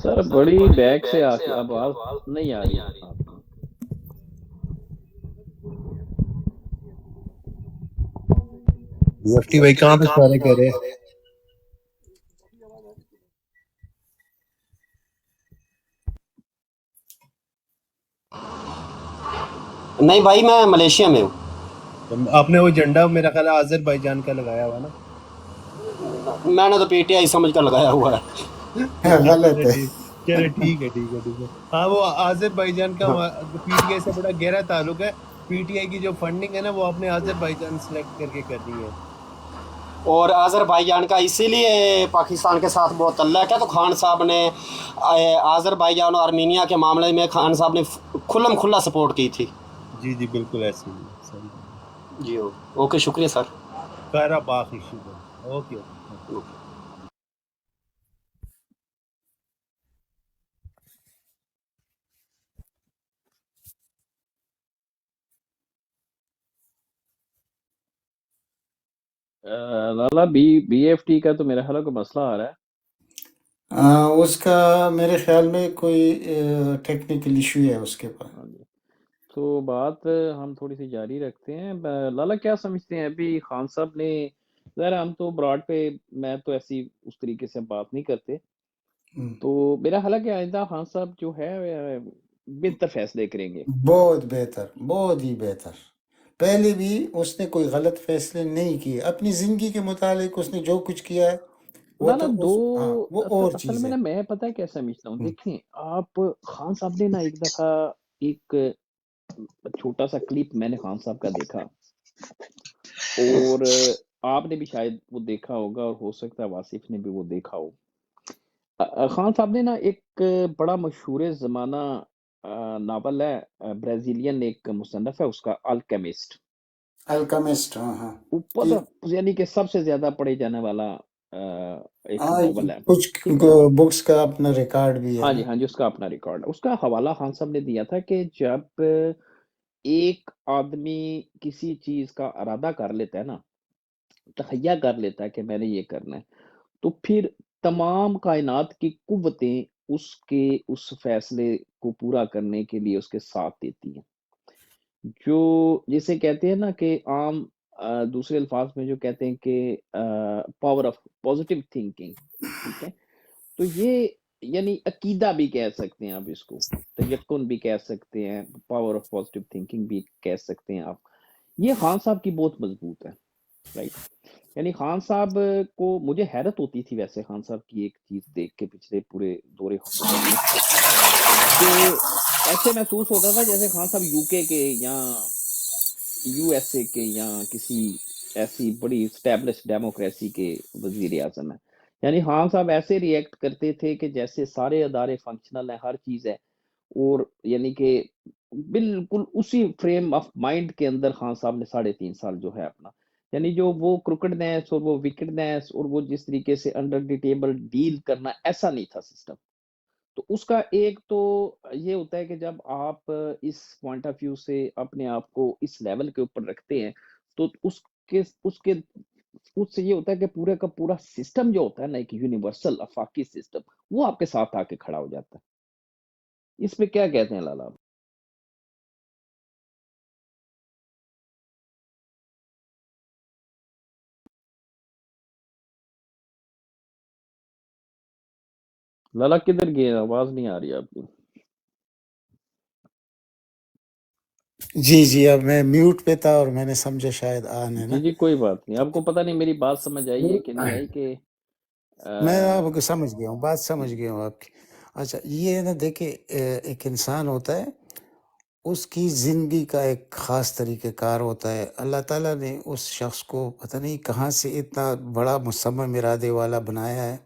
S6: سر بڑی بیک سے آواز نہیں آ رہی آپ کی.
S3: مفتی بھائی کہاں پہ اشارے کر رہے ہیں؟
S5: نہیں بھائی میں ملیشیا میں ہوں.
S3: آپ نے وہ جھنڈا میرا خیال ہے آذربائیجان کا لگایا ہوا نا؟
S5: میں نے تو پی ٹی آئی سمجھ کر لگایا ہوا ہے.
S2: غلط ہے.
S3: چلے ٹھیک ہے ٹھیک ہے ٹھیک ہے. ہاں وہ آذربائیجان کا پی ٹی آئی سے بڑا گہرا تعلق ہے. پی ٹی آئی کی جو فنڈنگ ہے نا وہ آپ نے آذربائیجان سلیکٹ کر کے کرنی ہے.
S5: اور آذربائیجان کا اسی لیے پاکستان کے ساتھ بہت تعلق ہے. تو خان صاحب نے آذربائیجان اور آرمینیا کے معاملے میں خان صاحب نے کھلم کھلا سپورٹ کی تھی.
S3: جی جی بالکل ایسے ہی صحیح.
S5: جی اوکے، شکریہ سر.
S3: قاہرہ باق ایشو ہے. Okay okay.
S6: لالا بی ایف ٹی کا تو میرا خیال ہے کوئی مسئلہ آ رہا ہے.
S2: اس کا میرے خیال میں کوئی ٹیکنیکل ایشو ہے اس کے پاس.
S6: ہاں جی، تو بات ہم تھوڑی سی جاری رکھتے ہیں. لالا کیا سمجھتے ہیں ابھی خان صاحب نے، ظاہر ہم تو براڈ پہ میں تو ایسی اس طریقے سے بات نہیں کرتے، تو میرا خیال ہے کہ آئندہ خان صاحب جو ہے بہتر فیصلے کریں گے.
S2: بہت بہتر، بہت ہی بہتر. پہلے بھی اس نے کوئی غلط فیصلے نہیں کیے. اپنی زندگی کے متعلق اس نے جو کچھ کیا ہے وہ
S6: لالا
S2: تو وہ اور
S6: اصل
S2: چیز
S6: میں
S2: ہے.
S6: نا میں پتہ ہے کیا سمجھتا ہوں، دیکھیں آپ خان صاحب نے نا ایک دفعہ ایک چھوٹا سا کلپ میں نے خان صاحب کا دیکھا، اور آپ نے بھی شاید وہ دیکھا ہوگا، اور ہو سکتا ہے واصف نے بھی وہ دیکھا ہو. خان صاحب نے نا ایک بڑا مشہور زمانہ ناول ہے، برازیلین ایک مصنف ہے اس کا، الکیمسٹ.
S2: الکیمسٹ. ہاں
S6: اوپر یعنی کہ سب سے زیادہ پڑھے جانے والا ایک
S2: ہاں،
S6: ناول ہے،
S2: کچھ
S6: ٹھیک ہے.
S2: بکس کا اپنا ریکارڈ بھی ہے
S6: ہاں
S2: نا.
S6: جی ہاں جی، اس کا اپنا ریکارڈ ہے. اس کا حوالہ خان صاحب نے دیا تھا کہ جب ایک آدمی کسی چیز کا ارادہ کر لیتا ہے نا، تخیہ کر لیتا ہے کہ میں نے یہ کرنا ہے، تو پھر تمام کائنات کی قوتیں اس فیصلے کو پورا کرنے کے لیے اس کے ساتھ دیتی ہیں. جو جسے کہتے ہیں نا کہ عام دوسرے الفاظ میں جو کہتے ہیں کہ پاور آف پازیٹیو تھنکنگ، ٹھیک ہے. تو یہ یعنی عقیدہ بھی کہہ سکتے ہیں آپ اس کو، تیقن بھی کہہ سکتے ہیں، پاور آف پازیٹیو تھنکنگ بھی کہہ سکتے ہیں آپ. یہ خان صاحب کی بہت مضبوط ہے، رائٹ. یعنی خان صاحب کو مجھے حیرت ہوتی تھی ویسے خان صاحب کی ایک چیز دیکھ کے پچھلے پورے دور حکومت میں، کہ ایسے محسوس ہوتا تھا جیسے خان صاحب یو کے یا یو ایس اے کے یا کسی ایسی بڑی اسٹیبلش ڈیموکریسی کے وزیر اعظم ہیں. یعنی خان صاحب ایسے ریئیکٹ کرتے تھے کہ جیسے سارے ادارے فنکشنل ہیں، ہر چیز ہے، اور یعنی کہ بالکل اسی فریم آف مائنڈ کے اندر خان صاحب نے 3.5 سال جو ہے اپنا، یعنی جو وہ کروکڈنیس اور وہ وکڈنیس اور وہ جس طریقے سے انڈر دی ٹیبل ڈیل کرنا، ایسا نہیں تھا سسٹم. تو اس کا ایک تو یہ ہوتا ہے کہ جب آپ اس پوائنٹ آف ویو سے اپنے آپ کو اس لیول کے اوپر رکھتے ہیں، تو اس سے یہ ہوتا ہے کہ پورے کا پورا سسٹم جو ہوتا ہے نا، ایک یونیورسل افاقی سسٹم، وہ آپ کے ساتھ آ کے کھڑا ہو جاتا ہے. اس پہ کیا کہتے ہیں لالا؟ لالا کدھر گئے؟ آواز نہیں آ رہی آپ کی.
S2: جی اب میں میوٹ پہ تھا اور میں نے سمجھا شاید آن ہے نا.
S6: جی کوئی بات نہیں. آپ کو پتہ نہیں میری بات سمجھ آئی ہے کہ نہیں آئی کہ
S2: میں آپ کو سمجھ گیا ہوں، بات سمجھ گیا ہوں آپ کی. اچھا یہ نا دیکھیں، ایک انسان ہوتا ہے، اس کی زندگی کا ایک خاص طریقہ کار ہوتا ہے. اللہ تعالیٰ نے اس شخص کو پتہ نہیں کہاں سے اتنا بڑا مصمم ارادے والا بنایا ہے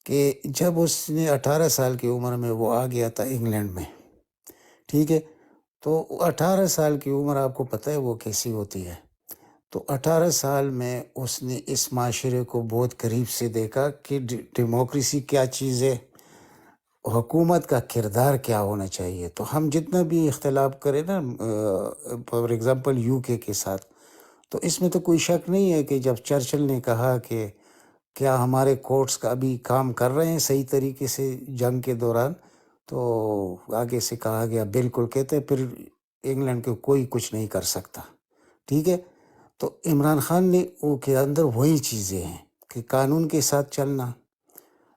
S2: کہ جب اس نے 18 سال کی عمر میں وہ آ گیا تھا انگلینڈ میں، ٹھیک ہے. تو 18 سال کی عمر آپ کو پتہ ہے وہ کیسی ہوتی ہے. تو 18 سال میں اس نے اس معاشرے کو بہت قریب سے دیکھا کہ ڈیموکریسی کیا چیز ہے، حکومت کا کردار کیا ہونا چاہیے. تو ہم جتنا بھی اختلاف کریں نا فار ایگزامپل یو کے ساتھ، تو اس میں تو کوئی شک نہیں ہے کہ جب چرچل نے کہا کہ کیا ہمارے کورٹس کا ابھی کام کر رہے ہیں صحیح طریقے سے جنگ کے دوران، تو آگے سے کہا گیا بالکل، کہتے پھر انگلینڈ کو کوئی کچھ نہیں کر سکتا. ٹھیک ہے. تو عمران خان نے کے اندر وہی چیزیں ہیں کہ قانون کے ساتھ چلنا،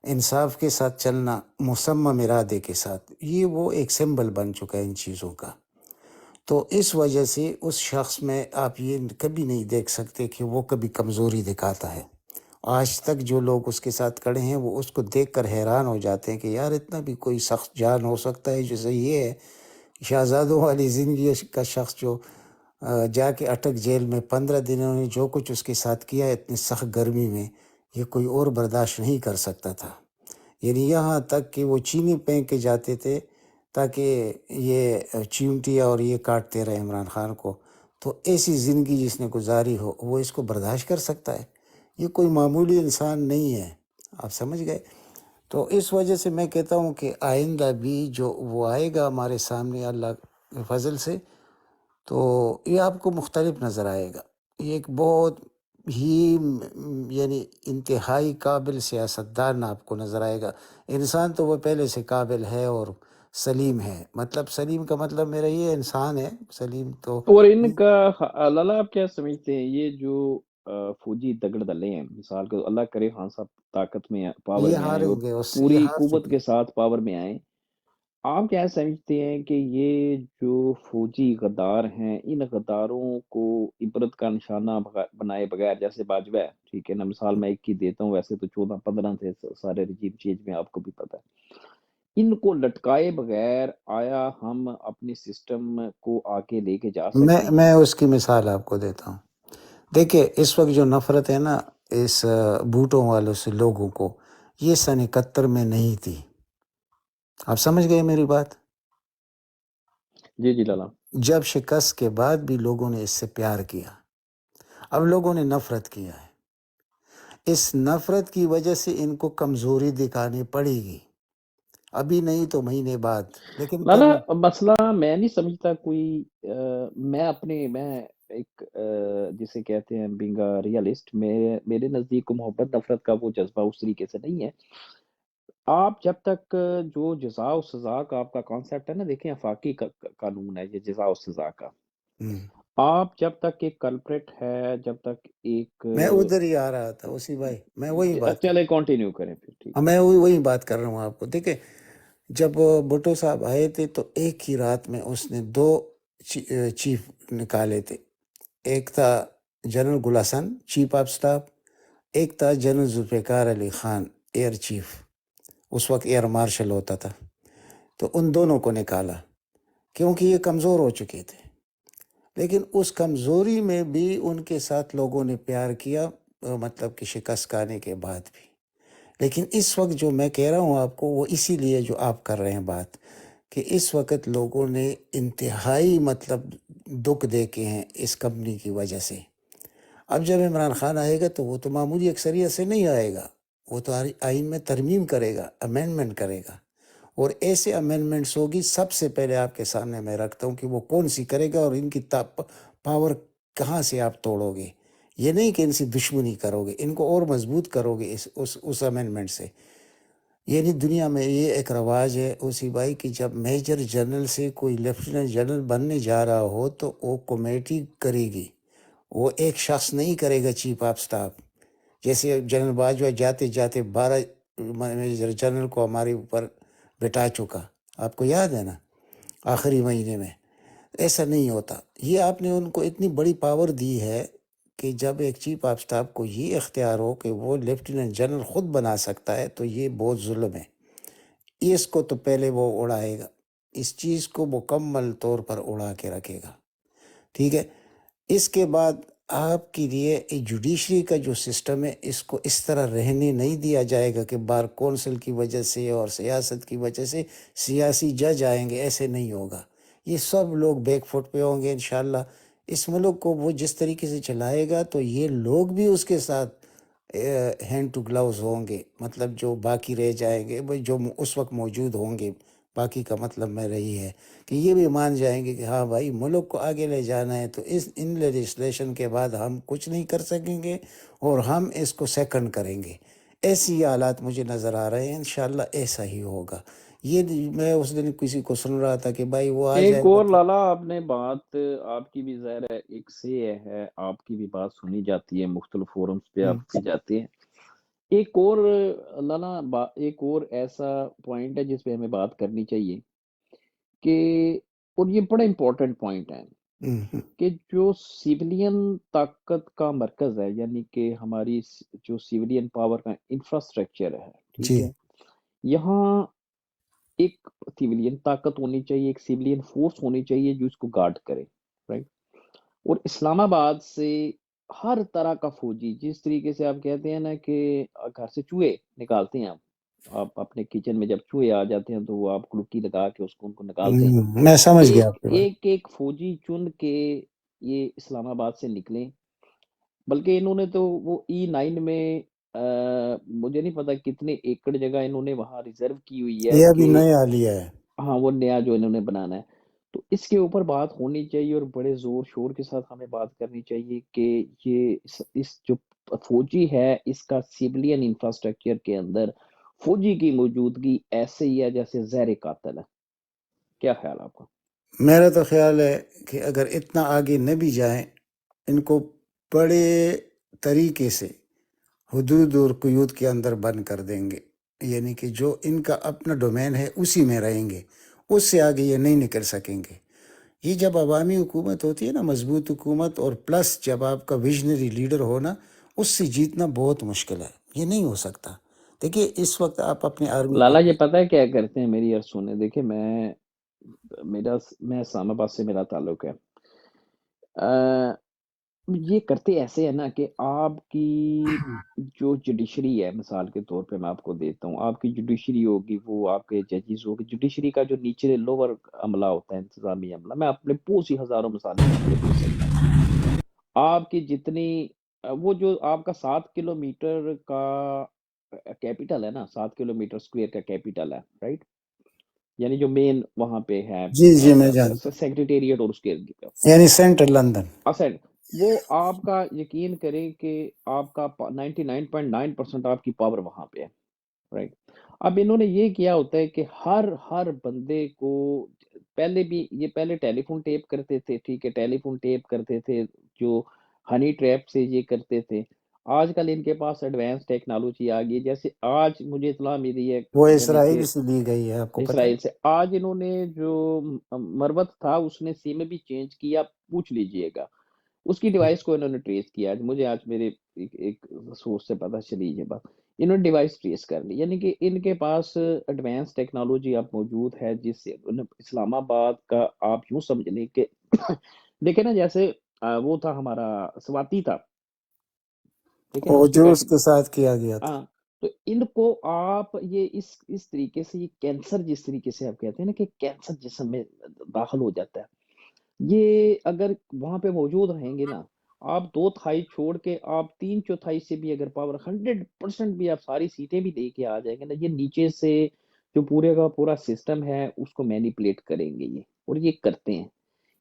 S2: انصاف کے ساتھ چلنا، مصمم ارادے کے ساتھ، یہ وہ ایک سمبل بن چکا ہے ان چیزوں کا. تو اس وجہ سے اس شخص میں آپ یہ کبھی نہیں دیکھ سکتے کہ وہ کبھی کمزوری دکھاتا ہے. آج تک جو لوگ اس کے ساتھ کھڑے ہیں وہ اس کو دیکھ کر حیران ہو جاتے ہیں کہ یار اتنا بھی کوئی سخت جان ہو سکتا ہے. جیسے یہ ہے شہزادوں والی زندگی کا شخص جو جا کے اٹک جیل میں 15 دنوں نے جو کچھ اس کے ساتھ کیا اتنی سخت گرمی میں، یہ کوئی اور برداشت نہیں کر سکتا تھا. یعنی یہاں تک کہ وہ چینی پھینک کے جاتے تھے تاکہ یہ چیونٹیاں اور یہ کاٹتے رہے عمران خان کو. تو ایسی زندگی جس نے گزاری ہو وہ اس کو برداشت کر سکتا ہے؟ یہ کوئی معمولی انسان نہیں ہے. آپ سمجھ گئے؟ تو اس وجہ سے میں کہتا ہوں کہ آئندہ بھی جو وہ آئے گا ہمارے سامنے اللہ کے فضل سے، تو یہ آپ کو مختلف نظر آئے گا. یہ ایک بہت ہی یعنی انتہائی قابل سیاستدان آپ کو نظر آئے گا. انسان تو وہ پہلے سے قابل ہے اور سلیم ہے. مطلب سلیم کا مطلب میرا یہ انسان ہے سلیم. تو
S6: اور ان کا لالا آپ کیا سمجھتے ہیں یہ جو فوجی تگڑ دلے ہیں، مثال کے اللہ کرے خان صاحب طاقت میں پاور
S2: یہ
S6: میں آئیں
S2: ہاریں
S6: اور
S2: گے، اس سے یہ
S6: پوری
S2: ہار
S6: قوت
S2: چکے.
S6: کے ساتھ پاور میں آئیں، آپ کیا سمجھتے ہیں کہ یہ جو فوجی غدار ہیں ان غداروں کو عبرت کا نشانہ بنائے بغیر، جیسے باجوہ ہے، ٹھیک ہے نا، مثال میں ایک کی دیتا ہوں، ویسے تو 14-15 تھے سارے رجیم چینج میں، آپ کو بھی پتہ ہے، ان کو لٹکائے بغیر آیا ہم اپنے سسٹم کو آگے لے کے جا سکتے ہیں؟
S2: میں اس کی مثال آپ کو دیتا ہوں. دیکھیں اس وقت جو نفرت ہے نا اس بوٹوں والوں سے لوگوں کو، یہ سن 71 میں نہیں تھی. آپ سمجھ گئے میری بات؟
S6: جی جی لالا.
S2: جب شکست کے بعد بھی لوگوں نے اس سے پیار کیا، اب لوگوں نے نفرت کیا ہے. اس نفرت کی وجہ سے ان کو کمزوری دکھانی پڑے گی، ابھی نہیں تو مہینے بعد، لیکن
S6: لالا مسئلہ میں نہیں سمجھتا کوئی میں ایک جسے کہتے ہیں بینگ ریئلسٹ، میرے نزدیک محبت نفرت کا وہ جذبہ اس طریقے سے نہیں ہے. آپ جب تک جو جزا و سزا کا آپ کا کانسیپٹ ہے نا، دیکھیں آفاقی قانون ہے یہ جزا و سزا کا. آپ جب تک ایک کلپریٹ ہے، جب تک ایک
S2: میں ادھر ہی آ رہا تھا اسی بھائی، میں وہی بات
S6: چلے کنٹینیو کریں پھر، ٹھیک ہے.
S2: میں وہی بات کر رہا ہوں آپ کو. دیکھیں جب بھٹو صاحب آئے تھے تو ایک ہی رات میں اس نے 2 چیف نکالے تھے. ایک تھا general Gul Hassan chief of staff, ایک تھا general Zulfiqar Ali Khan air chief, اس وقت ایئر مارشل ہوتا تھا. تو ان دونوں کو نکالا کیونکہ یہ کمزور ہو چکے تھے. لیکن اس کمزوری میں بھی ان کے ساتھ لوگوں نے پیار کیا، مطلب کہ شکست کھانے کے بعد بھی. لیکن اس وقت جو میں کہہ رہا ہوں آپ کو وہ اسی لیے جو آپ کر رہے ہیں بات، کہ اس وقت لوگوں نے انتہائی مطلب دکھ دیکھے ہیں اس کمپنی کی وجہ سے. اب جب عمران خان آئے گا تو وہ تو معمولی اکثریت سے نہیں آئے گا، وہ تو آئین میں ترمیم کرے گا، امینڈمنٹ کرے گا. اور ایسے امینڈمنٹس ہوگی، سب سے پہلے آپ کے سامنے میں رکھتا ہوں کہ وہ کون سی کرے گا اور ان کی پاور کہاں سے آپ توڑو گے. یہ نہیں کہ ان سے دشمنی کرو گے، ان کو اور مضبوط کرو گے اس امینڈمنٹ سے. یعنی دنیا میں یہ ایک رواج ہے اسی بھائی کہ جب میجر جنرل سے کوئی لیفٹیننٹ جنرل بننے جا رہا ہو تو وہ کمیٹی کرے گی، وہ ایک شخص نہیں کرے گا چیف آف سٹاف. جیسے جنرل باجوہ جاتے جاتے 12 میجر جنرل کو ہمارے اوپر بٹا چکا، آپ کو یاد ہے نا آخری مہینے میں. ایسا نہیں ہوتا. یہ آپ نے ان کو اتنی بڑی پاور دی ہے کہ جب ایک چیف آف سٹاف کو یہ اختیار ہو کہ وہ لیفٹیننٹ جنرل خود بنا سکتا ہے تو یہ بہت ظلم ہے. اس کو تو پہلے وہ اڑائے گا، اس چیز کو مکمل طور پر اڑا کے رکھے گا. ٹھیک ہے. اس کے بعد آپ کے لیے جوڈیشری کا جو سسٹم ہے اس کو اس طرح رہنے نہیں دیا جائے گا کہ بار کونسل کی وجہ سے اور سیاست کی وجہ سے سیاسی جج آئیں گے، ایسے نہیں ہوگا. یہ سب لوگ بیک فٹ پہ ہوں گے انشاءاللہ۔ اس ملک کو وہ جس طریقے سے چلائے گا تو یہ لوگ بھی اس کے ساتھ ہینڈ ٹو گلاؤز ہوں گے، مطلب جو باقی رہ جائیں گے جو اس وقت موجود ہوں گے، باقی کا مطلب میں رہی ہے کہ یہ بھی مان جائیں گے کہ ہاں بھائی ملک کو آگے لے جانا ہے، تو ان لیجسلیشن کے بعد ہم کچھ نہیں کر سکیں گے اور ہم اس کو سیکنڈ کریں گے۔ ایسی حالات مجھے نظر آ رہے ہیں، انشاءاللہ ایسا ہی ہوگا۔ یہ میں اس دن کسی کو سن رہا تھا کہ بھائی وہ آ
S6: ایک
S2: جائے گا
S6: اور
S2: تو
S6: لالا آپ نے بات، آپ کی بھی ظاہر ہے ایک سے ہے، آپ کی بھی بات سنی جاتی ہے، مختلف فورمز پہ آپ کی جاتی ہے۔ ایک اور لالا ایک اور ایسا پوائنٹ ہے جس پہ ہمیں بات کرنی چاہیے کہ، اور یہ بڑا امپورٹنٹ پوائنٹ ہے کہ جو سیولین طاقت کا مرکز ہے، یعنی کہ ہماری جو سیولین پاور کا انفراسٹرکچر ہے، ٹھیک
S2: جی
S6: ہے، یہاں ایک سیولین طاقت ہونی چاہیے، ایک سیولین فورس ہونی چاہیے جو اس کو گارڈ کرے، رائٹ۔ اور اسلام آباد سے ہر طرح کا فوجی، جس طریقے سے آپ کہتے ہیں نا کہ گھر سے چوہے نکالتے ہیں آپ اپنے کچن میں جب چوہے آ جاتے ہیں تو وہ آپ گلوکی لگا کے اس کو ان کو نکالتے ہیں،
S2: میں سمجھ گیا
S6: ایک
S2: آپ کی بات۔
S6: ایک ایک فوجی چن کے یہ اسلام آباد سے نکلیں، بلکہ انہوں نے تو وہ E9 میں مجھے نہیں پتا کتنے ایکڑ جگہ انہوں نے وہاں ریزرو کی ہوئی ہے
S2: یہ ابھی
S6: کہ
S2: نیا لیا ہے۔
S6: ہاں وہ نیا جو انہوں نے بنانا ہے، تو اس کے اوپر بات ہونی چاہیے اور بڑے زور شور کے ساتھ ہمیں بات کرنی چاہیے کہ یہ اس جو فوجی ہے اس کا سیولین انفراسٹرکچر کے اندر فوجی کی موجودگی ایسے ہی ہے جیسے زہر قاتل ہے۔ کیا خیال آپ کا؟
S2: میرا تو خیال ہے کہ اگر اتنا آگے نہ بھی جائیں، ان کو بڑے طریقے سے حدود اور قیود کے اندر بند کر دیں گے، یعنی کہ جو ان کا اپنا ڈومین ہے اسی میں رہیں گے، اس سے آگے یہ نہیں نکل سکیں گے۔ یہ جب عوامی حکومت ہوتی ہے نا، مضبوط حکومت، اور پلس جب آپ کا ویژنری لیڈر ہونا، اس سے جیتنا بہت مشکل ہے، یہ نہیں ہو سکتا۔ دیکھیے اس وقت آپ اپنی آرمی کو
S6: لالا یہ پتہ ہے کیا کرتے ہیں، میری عرض سنیں، دیکھیں میں اسلام آباد سے میرا تعلق ہے، یہ کرتے ایسے ہے نا کہ آپ کی جو جوڈیشری ہے، مثال کے طور پہ میں آپ کو دیتا ہوں، آپ کی جوڈیشری ہوگی، وہ آپ کے ججز ہوگی، جوڈیشری کا جو نیچے لوور عملہ ہوتا ہے، انتظامی عملہ، میں اپنے بہت سی ہزاروں مثالیں آپ کو دے سکتا ہوں۔ آپ کی جتنی وہ جو آپ کا 7 کلومیٹر کا کیپیٹل ہے نا، 7 کلومیٹر اسکوائر کا کیپیٹل ہے، رائٹ، یعنی جو مین وہاں پہ ہے
S2: جی میں جانتا
S6: سیکریٹریٹ اور اس کے
S2: ہوں، یعنی سینٹرل لندن۔
S6: اصل وہ آپ کا یقین کریں کہ آپ کا 99.9% آپ کی پاور وہاں پہ ہے، رائٹ۔ اب انہوں نے یہ کیا ہوتا ہے کہ ہر بندے کو پہلے بھی یہ پہلے ٹیلی فون ٹیپ کرتے تھے، ٹھیک ہے، ٹیلی فون ٹیپ کرتے تھے، جو ہنی ٹریپ سے یہ کرتے تھے۔ آج کل ان کے پاس ایڈوانس ٹیکنالوجی آ گئی، جیسے آج مجھے اطلاع ملی ہے،
S2: وہ
S6: یعنی کہ
S2: اسرائیل سے لی گئی ہے، آپ کو پتہ ہے؟
S6: اسرائیل سے آج انہوں نے جو مروت تھا اس نے سیم بھی چینج کیا، پوچھ لیجئے گا، اس کی ڈیوائس کو انہوں نے ٹریس کیا۔ مجھے آج میرے ایک سورس سے پتہ چلی یہ بات، انہوں نے ڈیوائس ٹریس کر لی، یعنی کہ ان کے پاس ایڈوانس ٹیکنالوجی اب موجود ہے، جس سے اسلام آباد کا آپ یوں سمجھ لیں کہ دیکھیں نا، جیسے وہ تھا ہمارا سواتی تھا، دیکھیں نا
S2: اور
S6: اس پہ
S2: جو اس
S6: کیسے
S2: کے ساتھ کیا گیا تھا۔
S6: ہاں، تو ان کو آپ یہ اس طریقے سے، یہ کینسر جس طریقے سے آپ کہتے ہیں نا کہ کینسر جسم میں داخل ہو جاتا ہے، یہ اگر وہاں پہ موجود رہیں گے نا، آپ 2/3 چھوڑ کے آپ 3/4 سے بھی اگر پاور 100% بھی آپ ساری سیٹیں بھی لے کے آ جائیں گے نا، یہ نیچے سے جو پورے کا پورا سسٹم ہے اس کو مینیپولیٹ کریں گے یہ، اور یہ کرتے ہیں۔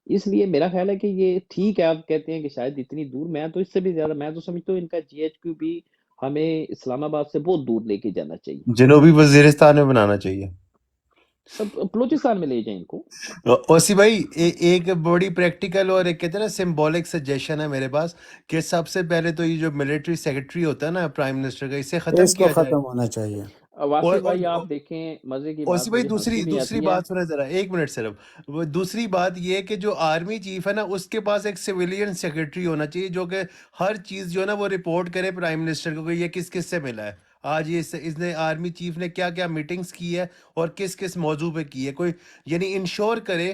S6: اس لیے میرا خیال ہے کہ یہ ٹھیک ہے، آپ کہتے ہیں کہ شاید اتنی دور، میں تو اس سے بھی زیادہ، میں تو سمجھتا ہوں ان کا GHQ بھی ہمیں اسلام آباد سے بہت دور لے کے جانا چاہیے،
S3: جنوبی وزیرستان میں بنانا چاہیے۔
S6: بلوچستان میں لے جائیں ان کو۔
S3: اوسی بھائی ایک بڑی پریکٹیکل اور ایک کہتے ہیں نا سمبولک سجیشن ہے میرے پاس، کہ سب سے پہلے تو یہ جو ملٹری سیکرٹری ہوتا ہے نا پرائم منسٹر کا، اسے ختم
S2: اس کو
S3: کیا جائے۔
S2: ختم ہونا چاہیے۔
S6: واصف
S3: اور
S6: بھائی آپ دیکھیں، مزے کی
S3: اوسی
S6: بات
S3: بھائی
S6: مجھے ہنسی بھی
S3: دوسری
S6: آتی ہے،
S3: بات سنیں ذرا، ایک منٹ صرف، وہ دوسری بات یہ کہ جو آرمی چیف ہے نا اس کے پاس ایک سویلین سیکرٹری ہونا چاہیے، جو کہ ہر چیز جو ہے نا وہ رپورٹ کرے پرائم منسٹر کو کہ یہ کس کس سے ملا ہے، آج یہ اس نے آرمی چیف نے کیا کیا میٹنگز کی ہے اور کس کس موضوع پہ کی ہے، کوئی یعنی انشور کرے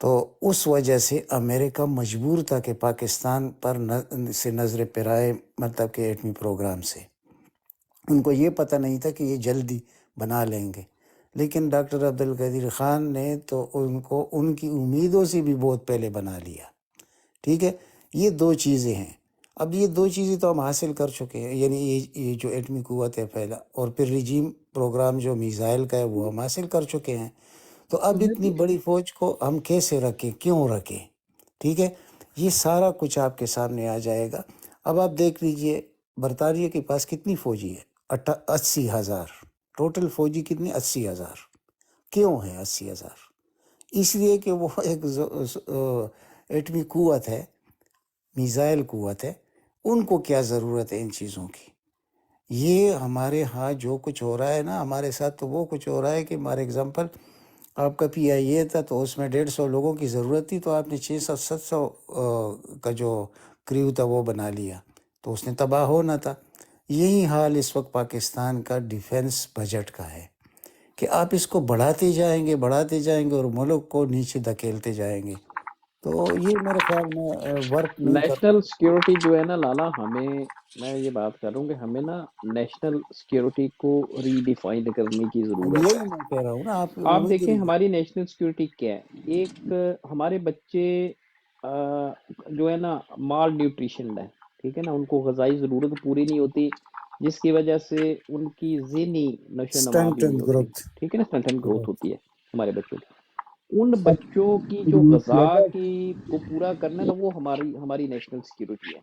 S2: تو اس وجہ سے امریکہ مجبور تھا کہ پاکستان پر سے نظر پرائے، مطلب کہ ایٹمی پروگرام سے۔ ان کو یہ پتہ نہیں تھا کہ یہ جلدی بنا لیں گے، لیکن ڈاکٹر عبدالقدیر خان نے تو ان کو ان کی امیدوں سے بھی بہت پہلے بنا لیا۔ ٹھیک ہے، یہ دو چیزیں ہیں۔ اب یہ دو چیزیں تو ہم حاصل کر چکے ہیں، یعنی یہ جو ایٹمی قوت ہے پہلا، اور پھر رجیم پروگرام جو میزائل کا ہے وہ ہم حاصل کر چکے ہیں۔ تو اب اتنی بڑی فوج کو ہم کیسے رکھیں، کیوں رکھیں؟ ٹھیک ہے، یہ سارا کچھ آپ کے سامنے آ جائے گا۔ اب آپ دیکھ لیجئے برطانیہ کے پاس کتنی فوجی ہے؟ 80,000 ٹوٹل فوجی، کتنی؟ 80,000۔ کیوں ہے 80,000؟ اس لیے کہ وہ ایک ایٹمی قوت ہے، میزائل قوت ہے، ان کو کیا ضرورت ہے ان چیزوں کی؟ یہ ہمارے ہاں جو کچھ ہو رہا ہے نا، ہمارے ساتھ تو وہ کچھ ہو رہا ہے کہ ہمارے اگزامپل آپ کا PIA تھا تو اس میں 150 لوگوں کی ضرورت تھی، تو آپ نے 600-700 کا جو کریو تھا وہ بنا لیا، تو اس نے تباہ ہونا تھا۔ یہی حال اس وقت پاکستان کا ڈیفنس بجٹ کا ہے کہ آپ اس کو بڑھاتے جائیں گے اور ملک کو نیچے دھکیلتے جائیں گے، تو یہ میرے خیال میں ورک نہیں کرتا۔
S6: نیشنل سیکیورٹی جو ہے نا لالا، میں یہ بات کر رہا ہوں کہ ہمیں نا نیشنل سیکیورٹی کو ری ڈیفائن کرنے کی ضرورت
S2: یہی
S6: ہے۔
S2: میں کہہ رہا ہوں نا، آپ
S6: آپ دیکھیں ہماری نیشنل سیکیورٹی کیا ہے، ایک ہمارے بچے جو ہے نا مال نیوٹریشن ہے، ٹھیک ہے نا، ان کو غذائی ضرورت پوری نہیں ہوتی، جس کی وجہ سے ان کی ذہنی نشو و نما
S2: اسٹنٹ
S6: بھی نہیں
S2: اینڈ
S6: ہوتی،
S2: گروتھ۔
S6: ٹھیک ہے نا، اسٹنٹ گروتھ ہوتی ہے ہمارے بچوں کی۔ ان بچوں کی جو غذا کی کو پورا کرنا ہے نا، وہ ہماری نیشنل سیکیورٹی ہے۔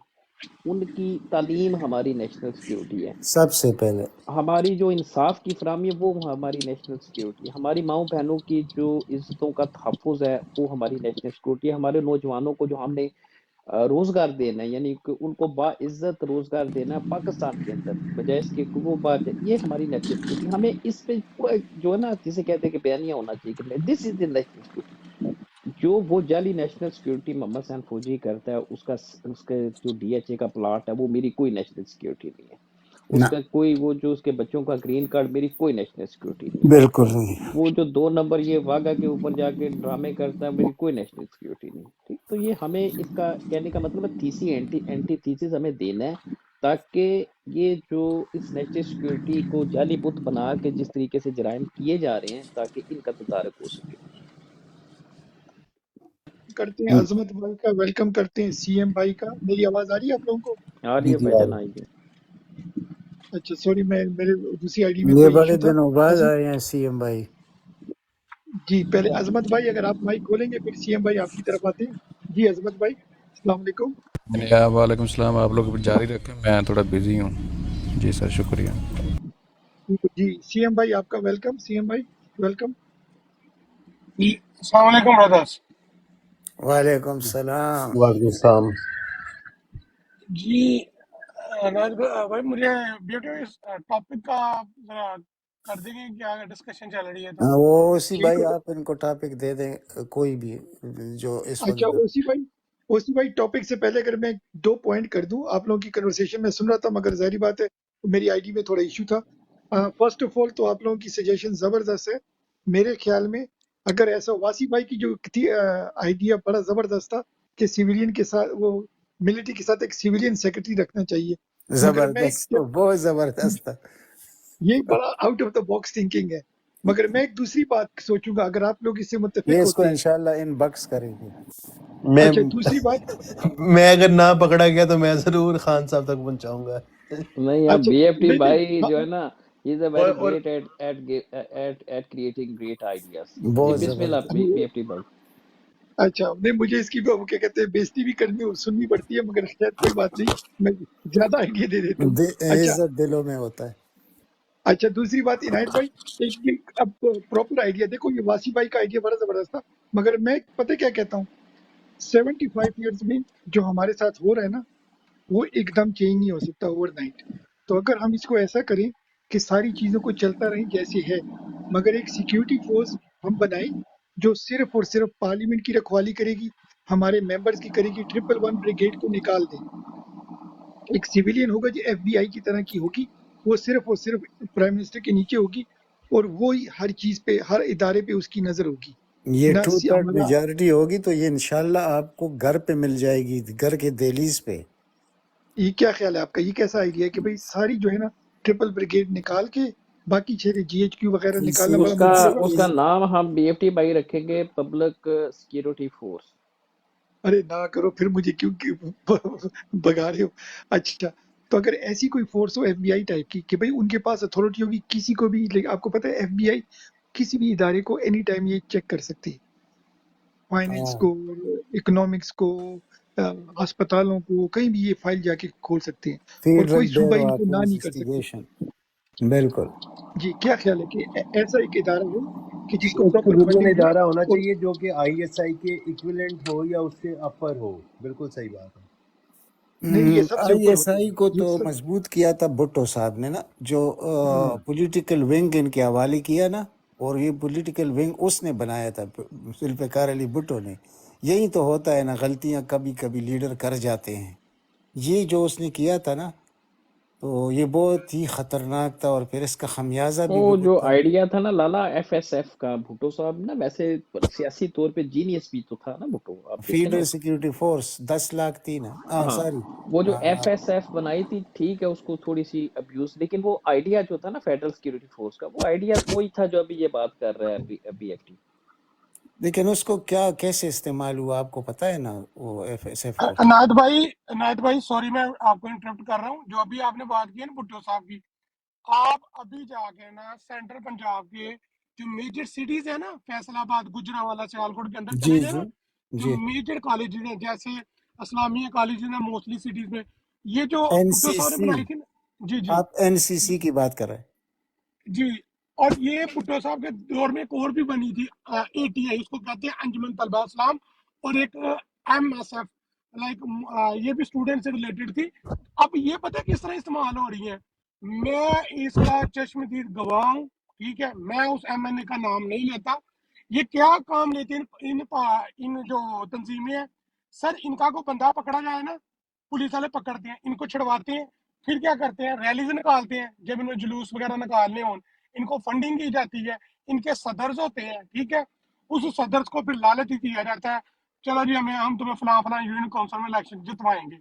S6: ان کی تعلیم ہماری نیشنل سیکیورٹی ہے۔
S2: سب سے پہلے
S6: ہماری جو انصاف کی فراہمی ہے وہ ہماری نیشنل سیکیورٹی ہے۔ ہماری ماؤں بہنوں کی جو عزتوں کا تحفظ ہے وہ ہماری نیشنل سیکیورٹی ہے۔ ہمارے نوجوانوں کو جو ہم نے روزگار دینا ہے، یعنی کہ ان کو باعزت روزگار دینا ہے پاکستان کے اندر، بجائے اس کے کہ وہ باہر جائے، یہ ہماری نیشنل سیکیورٹی۔ ہمیں اس پہ پورا جو ہے نا، جسے کہتے ہیں کہ بیانیہ ہونا چاہیے کہ دس از دی نیشنل سیکیورٹی۔ جو وہ جعلی نیشنل سیکیورٹی محمد حسین فوجی کرتا ہے، اس کا جو DHA کا پلاٹ ہے، وہ میری کوئی نیشنل سیکیورٹی نہیں ہے۔ اس
S2: نہ،
S6: کا کوئی وہ جو اس کے بچوں کا گرین کارڈ، میری کوئی نیشنل سیکیورٹی نہیں ہے۔
S2: بالکل نہیں۔
S6: وہ جو 2 نمبر یہ واگا کے اوپر جا کے ڈرامے کرتا ہے، میری کوئی نیشنل سیکیورٹی نہیں، ٹھیک۔ تو یہ ہمیں اس کا کہنے کا مطلب ہے تھیسی اینٹی تھیسس ہمیں دینا ہے، تاکہ یہ جو اس نیشنل سیکیورٹی کو جعلی بت بنا کے جس طریقے سے جرائم کیے جا رہے ہیں، تاکہ ان کا تدارک ہو سکے۔
S9: کرتے ہیں عظمت بھائی کا، ویلکم کرتے ہیں CM بھائی کا۔ میری آواز آ رہی ہے آپ لوگوں کو؟
S6: آ رہی ہے بھائی جان، آئیے۔
S9: اچھا سوری، میرے دوسری آئی ڈی میں
S2: یہ
S9: کوئی
S2: بڑے
S9: ایشو تھا۔
S2: دنوں بعد
S9: عظمت
S2: آئے ہیں CM بھائی۔
S9: جی، پہلے عظمت بھائی اگر آپ مائک کھولیں گے پھر CM بھائی آپ کی طرف آتے ہیں۔ جی عظمت بھائی السلام علیکم۔
S10: وعلیکم السلام، آپ لوگ جاری رکھیں، میں تھوڑا بزی ہوں۔ جی سر، شکریہ۔
S9: جی CM بھائی آپ کا ویلکم۔ CM بھائی ویلکم۔
S4: السلام علیکم برادرز۔
S2: وعلیکم السلام۔
S3: وعلیکم السلام۔
S4: جی ناز بھائی، مجھے بیٹے اس ٹاپک کا ذرا کر دیں گے، کیا ڈسکشن چل رہی ہے تو
S2: وہ اسی
S9: ٹھیک
S2: بھائی
S9: ہے۔
S2: آپ ان کو ٹاپک دے دیں، کوئی بھی جو اس
S9: اچھا
S2: وقت۔
S9: اوسی بھائی ٹاپک سے پہلے اگر میں 2 پوائنٹ کر دوں، آپ لوگوں کی کنورسیشن میں سن رہا تھا مگر ظاہری بات ہے میری آئی ڈی میں تھوڑا ایشو تھا۔ فرسٹ آف آل تو آپ لوگوں کی سجیشن زبردست ہے۔ میرے خیال میں اگر ایسا واسی بھائی کی جو آئیڈیا بڑا زبردست تھا کہ سیویلین کے ساتھ، وہ ملٹری کے ساتھ ایک سیویلین سیکرٹری رکھنا چاہیے، مگر میں
S2: زبردست، بہت زبردست تھا۔
S9: یہ بڑا out of the box thinking ہے۔ مگر میں ایک دوسری بات سوچوں گا اگر آپ لوگ اس سے
S2: یہ
S9: متفق
S2: اس کو
S9: ہوتے ہیں۔
S2: انشاءاللہ ان بکس کریں گے۔
S3: میں
S9: اچھا دوسری بات،
S3: میں اگر نہ پکڑا گیا تو میں ضرور خان صاحب تک پہنچاؤں گا۔
S6: نہیں، اب
S9: اچھا
S6: BFT
S9: نہیں
S6: بھائی جو ہے
S9: نہیں،
S6: نا، he is a very
S3: اور
S6: great at creating great ideas۔ جی
S2: بہت
S6: بسم اللہ
S2: زبردست۔
S6: BFT بھائی۔
S9: اچھا نہیں، مجھے اس کی وہ کیا کہتے ہیں بےزتی بھی کرنی سننی پڑتی ہے، مگر شاید کوئی بات نہیں، میں زیادہ آئیڈیا دے دیتا ہوں۔ اچھا
S2: عزت دلوں میں ہوتا ہے۔
S9: اچھا دوسری بات عنایت بھائی، ایک یہ اب پراپر آئیڈیا دیکھو، یہ واسی بھائی کا آئیڈیا بڑا زبردست تھا، مگر میں پتہ کیا کہتا ہوں، 75 ایئرز میں جو ہمارے ساتھ ہو رہا ہے نا، وہ ایک دم چینج نہیں ہو سکتا اوور نائٹ۔ تو اگر ہم اس کو ایسا کریں کہ ساری چیزوں کو چلتا رہیں جیسے ہے، مگر ایک سیکیورٹی فورس ہم بنائیں جو صرف اور صرف پارلیمنٹ کی رکھوالی کرے گی، ہمارے ممبرز کی کرے گی، 111 بریگیڈ کو نکال دیں، ایک سیویلین ہوگا جو FBI کی طرح کی ہوگی، وہ صرف اور صرف پرائم منسٹر کے نیچے ہوگی، اور وہی ہر چیز پہ، ہر ادارے پہ اس کی نظر ہوگی۔
S2: یہ
S9: نہ
S2: 2/3
S9: ہمارا
S2: میجارٹی ہوگی تو یہ انشاءاللہ آپ کو گھر پہ مل جائے گی، گھر کے دہلیز پہ۔
S9: یہ کیا خیال ہے آپ کا؟ یہ کیسا آئیڈیا ہے کہ بھئی ساری جو ہے نا ٹرپل بریگیڈ نکال کے باقی چہرے جی ایچ کیو وغیرہ نکالنا بڑا مشکل ہوگا؟
S6: اس کا نام ہم بی ایف ٹی بائی رکھیں گے، پبلک سیکیورٹی فورس۔
S9: ارے نہ کرو، پھر مجھے کیوں بگا رہے ہو؟ اچھا، تو اگر ایسی کوئی فورس ہو ایف بی آئی ٹائپ کی کہ بھئی ان کے پاس اتھارٹی ہوگی کسی کو بھی، آپ کو پتہ ہے ایف بی آئی کسی بھی ادارے کو اینی ٹائم یہ چیک کر سکتی ہے، فائنینس
S2: ہاں،
S9: کو، اکنامکس کو، ہسپتالوں کو، کہیں بھی یہ فائل جا کے کھول سکتے ہیں اور کوئی
S2: فیڈرل
S9: صوبہ
S2: بیورو
S9: ان
S2: آف
S9: کو نہ نہیں کر سکتا۔
S2: انویسٹیگیشن، بالکل۔
S9: جی کیا خیال ہے کہ ایسا ایک ادارہ ہو کہ جس کو
S3: ایک
S9: پراپر
S3: سویلین
S9: فنڈنگ ہو
S3: ادارہ ہونا
S9: اور
S3: چاہیے جو کہ آئی ایس آئی کے ایکویلنٹ ہو یا اس سے اپر ہو، بالکل صحیح بات ہے۔
S9: نہیں یہ سب سے
S2: آئی
S9: اوپر
S2: ایس
S9: ہوتا
S2: آئی کو
S9: ہے یہ
S2: تو
S9: سب۔
S2: مضبوط کیا تھا بھٹو صاحب نے نا، جو پولیٹیکل ونگ ان کے حوالے کیا نا، اور یہ پولیٹیکل ونگ اس نے بنایا تھا، ذوالفقار علی بھٹو نے۔ یہی تو ہوتا ہے نا، غلطیاں کبھی کبھی لیڈر کر جاتے ہیں۔ یہ جو اس نے کیا تھا نا، تو یہ بہت ہی خطرناک تھا، اور پھر اس کا خمیازہ بھی
S6: وہ جو
S2: بھگتنا۔
S6: آئیڈیا تھا نا لالا ایف ایس ایف کا، بھٹو صاحب نا ویسے سیاسی طور پہ جینیس بھی تو تھا نا بھٹو، آپ دیکھیں نا۔
S2: فیڈرل سیکیورٹی فورس 10 لاکھ تھی نا،
S6: ہاں،
S2: سوری،
S6: وہ جو ایف ایس ایف بنائی تھی ٹھیک ہے، اس کو تھوڑی سی ابیوز، لیکن وہ آئیڈیا جو تھا نا فیڈرل سیکیورٹی فورس کا، وہ آئیڈیا وہی تھا جو ابھی یہ بات کر رہا ہے بی ایف ٹی۔
S2: لیکن اس کو کیا کیسے استعمال ہوا آپ کو پتہ ہے نا، وہ ایف ایس ایف کو۔
S4: عنایت بھائی سوری میں آپ کو انٹرپٹ کر رہا ہوں، جو ابھی آپ نے بات کی ہے نا بھٹو صاحب کی، آپ ابھی جا کے نا سینٹرل پنجاب کے جو میجر سٹیز ہیں نا، فیصل آباد، گجرانوالہ، سیالکوٹ کے اندر چلے
S2: جی
S4: جائیں
S2: جی
S4: نا، جو
S2: جی،
S4: میجر کالجز ہیں جیسے اسلامیہ کالجز ہیں موسٹلی سٹیز میں، یہ جو
S2: این
S4: بھٹو
S2: سی
S4: صاحب نے
S2: سی،
S4: بنائی تھی نا، جی جی
S2: آپ این سی سی کی بات کر رہے ہیں؟
S4: جی، اور یہ بھٹو صاحب کے دور میں ایک اور بھی بنی تھی، اے ٹی آئی، اس کو کہتے ہیں انجمن طلبہ اسلام، اور ایک ایم ایس ایف، لائک یہ بھی اسٹوڈنٹ سے ریلیٹڈ تھی۔ اب یہ پتہ ہے کس طرح استعمال ہو رہی ہے، میں اس کا چشمدید گواہ ہوں، ٹھیک ہے، میں اس ایم این اے کا نام نہیں لیتا، یہ کیا کام لیتے ہیں ان جو تنظیمیں ہیں، سر ان کا کو بندہ پکڑا جائے نا، پولیس والے پکڑتے ہیں، ان کو چھڑواتے ہیں، پھر کیا کرتے ہیں، ریلیز نکالتے ہیں، جب ان میں جلوس وغیرہ نکالنے ہوں، ان کو فنڈنگ کی جاتی ہے، ان کے صدرز ہوتے ہیں، ٹھیک ہے، اس صدرز کو پھر لالچ دیا جاتا ہے، چلو جی ہم تمہیں فلاں فلاں یونین کونسل میں الیکشن جتوائیں گے۔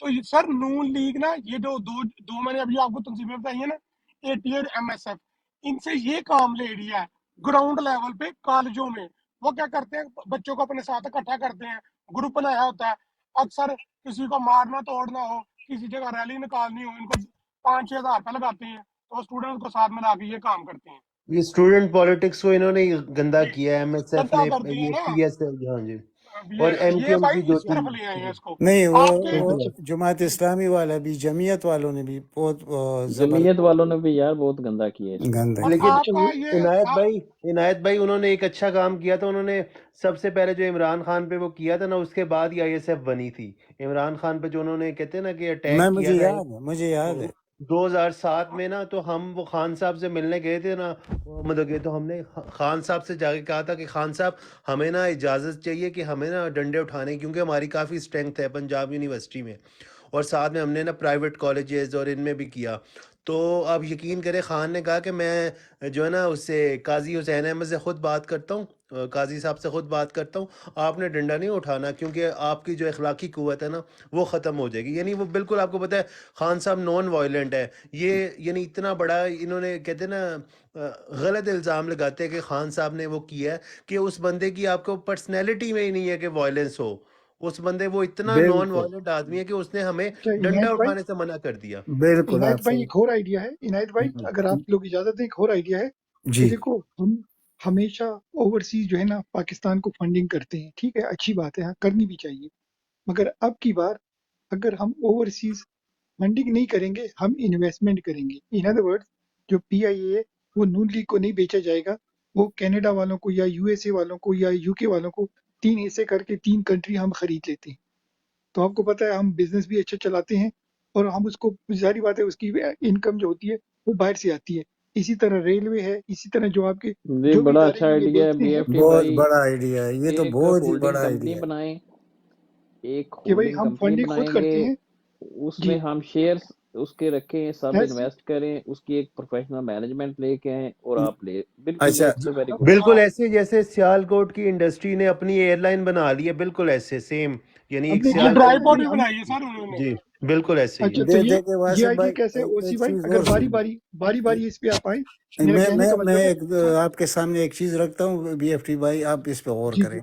S4: تو سر نون لیگ نا، یہ دو میں نے ابھی آپ کو تنظیمیں بتائی ہیں نا، اے ٹی اور ایم ایس ایف، ان سے یہ کام لے لیا ہے گراؤنڈ لیول پہ کالجوں میں۔ وہ کیا کرتے ہیں، بچوں کو اپنے ساتھ اکٹھا کرتے ہیں، گروپ بنایا ہوتا ہے، اکثر کسی کو مارنا توڑنا ہو، کسی جگہ ریلی نکالنی ہو، ان کو 5-6 ہزار روپے لگاتے ہیں، تو اسٹوڈنٹ کو ساتھ ملا کے یہ کام کرتے ہیں،
S3: یہ اسٹوڈنٹ پالیٹکس کو انہوں نے گندا
S4: جی
S3: کیا ہے، ایم ایس ایف
S4: گندا
S3: نے،
S4: کرتے ہیں
S3: یہ
S4: نا۔
S3: پی ایس ایل، ہاں جی،
S4: اب
S3: اور ایم کیو
S4: یہ
S3: ایم
S4: بھائی
S3: کی جو
S4: اس
S3: تھی،
S4: طرف لے آئے ہیں اس کو،
S2: نہیں،
S4: آپ کے
S2: وہ
S3: بالکل۔
S2: جماعت اسلامی والا بھی، جمعیت والوں نے بھی بہت
S6: جمعیت
S2: زبردست
S6: والوں نے بھی یار بہت گندا کیا ہے اس کو۔
S2: گند ہے۔
S4: اور
S3: لیکن
S4: آپ کا یہ
S3: عنایت بھائی انہوں نے ایک اچھا کام کیا تھا، انہوں نے سب سے پہلے جو عمران خان پہ وہ کیا تھا نا، اس کے بعد ہی آئی ایس ایف بنی تھی۔ عمران خان پہ جو انہوں نے کہتے ہیں نا کہ اٹیک کیا
S2: مجھے
S3: تھا
S2: یاد ہے، مجھے یاد ہے۔
S3: 2007 میں نا، تو ہم وہ خان صاحب سے ملنے گئے تھے نا محمد کے، تو ہم نے خان صاحب سے جا کے کہا تھا کہ خان صاحب ہمیں نا اجازت چاہیے کہ ہمیں نا ڈنڈے اٹھانے، کیونکہ ہماری کافی اسٹرینتھ ہے پنجاب یونیورسٹی میں، اور ساتھ میں ہم نے نا پرائیویٹ کالجز اور ان میں بھی کیا۔ تو آپ یقین کریں، خان نے کہا کہ میں جو ہے نا اس سے قاضی حسین احمد سے خود بات کرتا ہوں، قاضی صاحب سے خود بات کرتا ہوں، آپ نے ڈنڈا نہیں اٹھانا، کیونکہ آپ کی جو اخلاقی قوت ہے نا وہ ختم ہو جائے گی۔ یعنی وہ بالکل آپ کو پتہ ہے خان صاحب نان وائلنٹ ہے، یہ یعنی اتنا بڑا انہوں نے کہتے ہیں نا غلط الزام لگاتے ہیں کہ خان صاحب نے وہ کیا ہے، کہ اس بندے کی آپ کو پرسنالٹی میں ہی نہیں ہے کہ وائلنس ہو، اس بندے وہ اتنا نان
S2: بالکل
S3: وائلنٹ آدمی ہے کہ اس نے ہمیں
S9: اچھا
S3: ڈنڈا
S9: عنایت بھائی،
S3: اٹھانے سے منع کر دیا۔
S2: بالکل،
S9: عنایت
S2: آپ
S9: بھائی
S2: صحیح۔
S9: ایک اور آئیڈیا ہے، عنایت بھائی اگر آپ لوگ اجازت دیں ایک اور آئیڈیا ہے کہ
S2: جی،
S9: دیکھو ہم ہمیشہ اوورسیز جو ہے نا پاکستان کو فنڈنگ کرتے ہیں، ٹھیک ہے، اچھی بات ہے، ہاں کرنی بھی چاہیے، مگر اب کی بار اگر ہم اوورسیز فنڈنگ نہیں کریں گے، ہم انویسٹمنٹ کریں گے، ان ادر ورڈ جو پی آئی اے ہے وہ نون لیگ کو نہیں بیچا جائے گا، وہ کینیڈا والوں کو یا یو ایس اے والوں کو یا یو کے والوں کو 3 حصے کر کے 3 کنٹری ہم خرید لیتے ہیں، تو آپ کو پتہ ہے ہم بزنس بھی اچھا چلاتے ہیں، اور ہم اس کو ظاہری بات ہے اس کی انکم جو ہوتی ہے وہ باہر سے آتی ہے، اسی طرح ریلوے ہے، اسی طرح جو آپ کے
S6: یہ
S9: جو بھی
S6: بڑا
S9: ادارے
S6: اچھا
S9: ہیں یہ
S6: آئیڈیا ہے
S9: بیچتے
S6: بی
S9: ہیں
S6: ایف ٹی
S2: بہت
S6: بھائی،
S2: بڑا آئیڈیا ہے یہ، تو
S6: ایک
S2: بہت ہی
S6: ہولڈنگ
S2: بڑا
S6: کمپنی
S2: آئیڈیا ہے۔
S6: بنائیں، ایک
S9: کہ بھئی
S6: ہولڈنگ
S9: ہم
S6: کمپنی
S9: فنڈنگ خود
S6: بنائیں گے،
S9: کرتے ہیں۔
S6: اس
S9: جی
S6: میں ہم شیئرز اس کے رکھیں، سب
S9: ایسے
S6: انویسٹ کریں، اس کی ایک پروفیشنل مینجمنٹ لے کے آئیں اور آپ لے بالکل
S2: اچھا
S6: اٹس اے ویری گڈ
S3: بالکل ایسے جیسے سیالکوٹ کی انڈسٹری نے اپنی ایئر لائن بنا لی ہے، بالکل ایسے سیم، یعنی ایک
S9: ہم نے
S4: یہ
S9: کیا
S4: ڈرائی
S3: سیالکوٹ
S4: پوٹ
S9: نہیں
S4: بھی
S9: ہم
S4: بنائی ہے سر انہوں نے.
S3: جی بالکل ایسے ہی
S9: اچھا
S3: ہے.
S9: تو یہ
S2: دیکھیں
S9: یہ
S2: واسف
S9: آئیڈیا
S2: بھائی
S9: کیسے اوسی
S2: ایک
S9: بھائی
S2: چیز
S9: اگر
S2: اور
S9: باری
S2: سنیں،
S9: باری باری اس پہ آپ آئیں میرا کہنے کا
S2: میں
S9: مطلب ہے
S2: ایک
S9: سر
S2: آپ کے سامنے ایک چیز رکھتا ہوں بی ایف ٹی بھائی، آپ اس پہ غور
S9: جی
S2: کریں.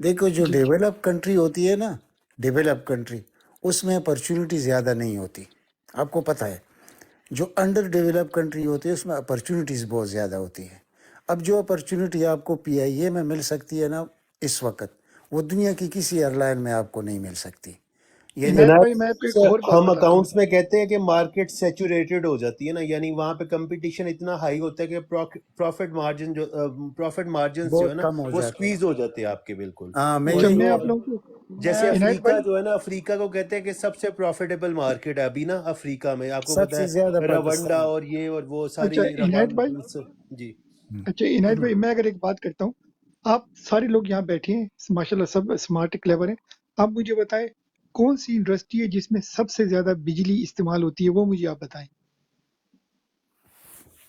S2: دیکھو جو
S9: جی
S2: ڈیولپ کنٹری ہوتی ہے نا، ڈیولپ کنٹری، اس میں اپرچونٹی زیادہ نہیں ہوتی، آپ کو پتہ ہے. جو انڈر ڈیولپ کنٹری ہوتی ہے اس میں اپرچونٹیز بہت زیادہ ہوتی ہے. اب جو اپرچونٹی آپ کو پی آئی اے میں مل سکتی ہے نا اس وقت، وہ دنیا کی کسی ایئر لائن میں آپ کو نہیں مل سکتی. یعنی
S9: عنایت بھائی
S3: عنایت
S9: میں آپ کو ایک
S3: سے
S9: اور بات
S3: ہم
S9: بتاتا ہوں.
S3: اکاؤنٹس میں کہتے ہیں کہ مارکیٹ سیچوریٹڈ ہو جاتی ہے نا، یعنی وہاں پہ کمپٹیشن اتنا ہائی ہوتا ہے کہ پروفٹ مارجنز جو ہے
S2: بہت
S3: نا
S2: کم ہو
S3: وہ
S2: جاتے ہیں.
S3: سکویز ہو جاتے ہیں آپ کے بالکل.
S2: ہاں میں
S3: اور
S9: اچھا
S2: یہی
S9: میں
S3: جو
S9: آپ
S2: کہہ
S9: لوگوں کو
S3: جیسے
S9: عنایت
S3: افریقہ
S9: بھائی
S3: جو ہے نا، افریقہ کو کہتے ہیں کہ سب سے پروفیٹیبل مارکیٹ ہے ابھی نا افریقہ میں، آپ کو
S2: سب
S3: پتا
S2: سے زیادہ
S3: ہے روانڈا
S2: پاکستان.
S3: اور یہ اور وہ
S9: اچھا
S3: ساری
S9: عنایت بھائی
S3: جی.
S9: اچھا عنایت بھائی میں اگر ایک بات کرتا ہوں، آپ سارے لوگ یہاں بیٹھے ہیں ماشاء اللہ سب اسمارٹ کلیور ہیں، آپ مجھے بتائیں کون سی انڈسٹری ہے جس میں سب سے زیادہ بجلی استعمال ہوتی ہے، وہ مجھے آپ بتائیں.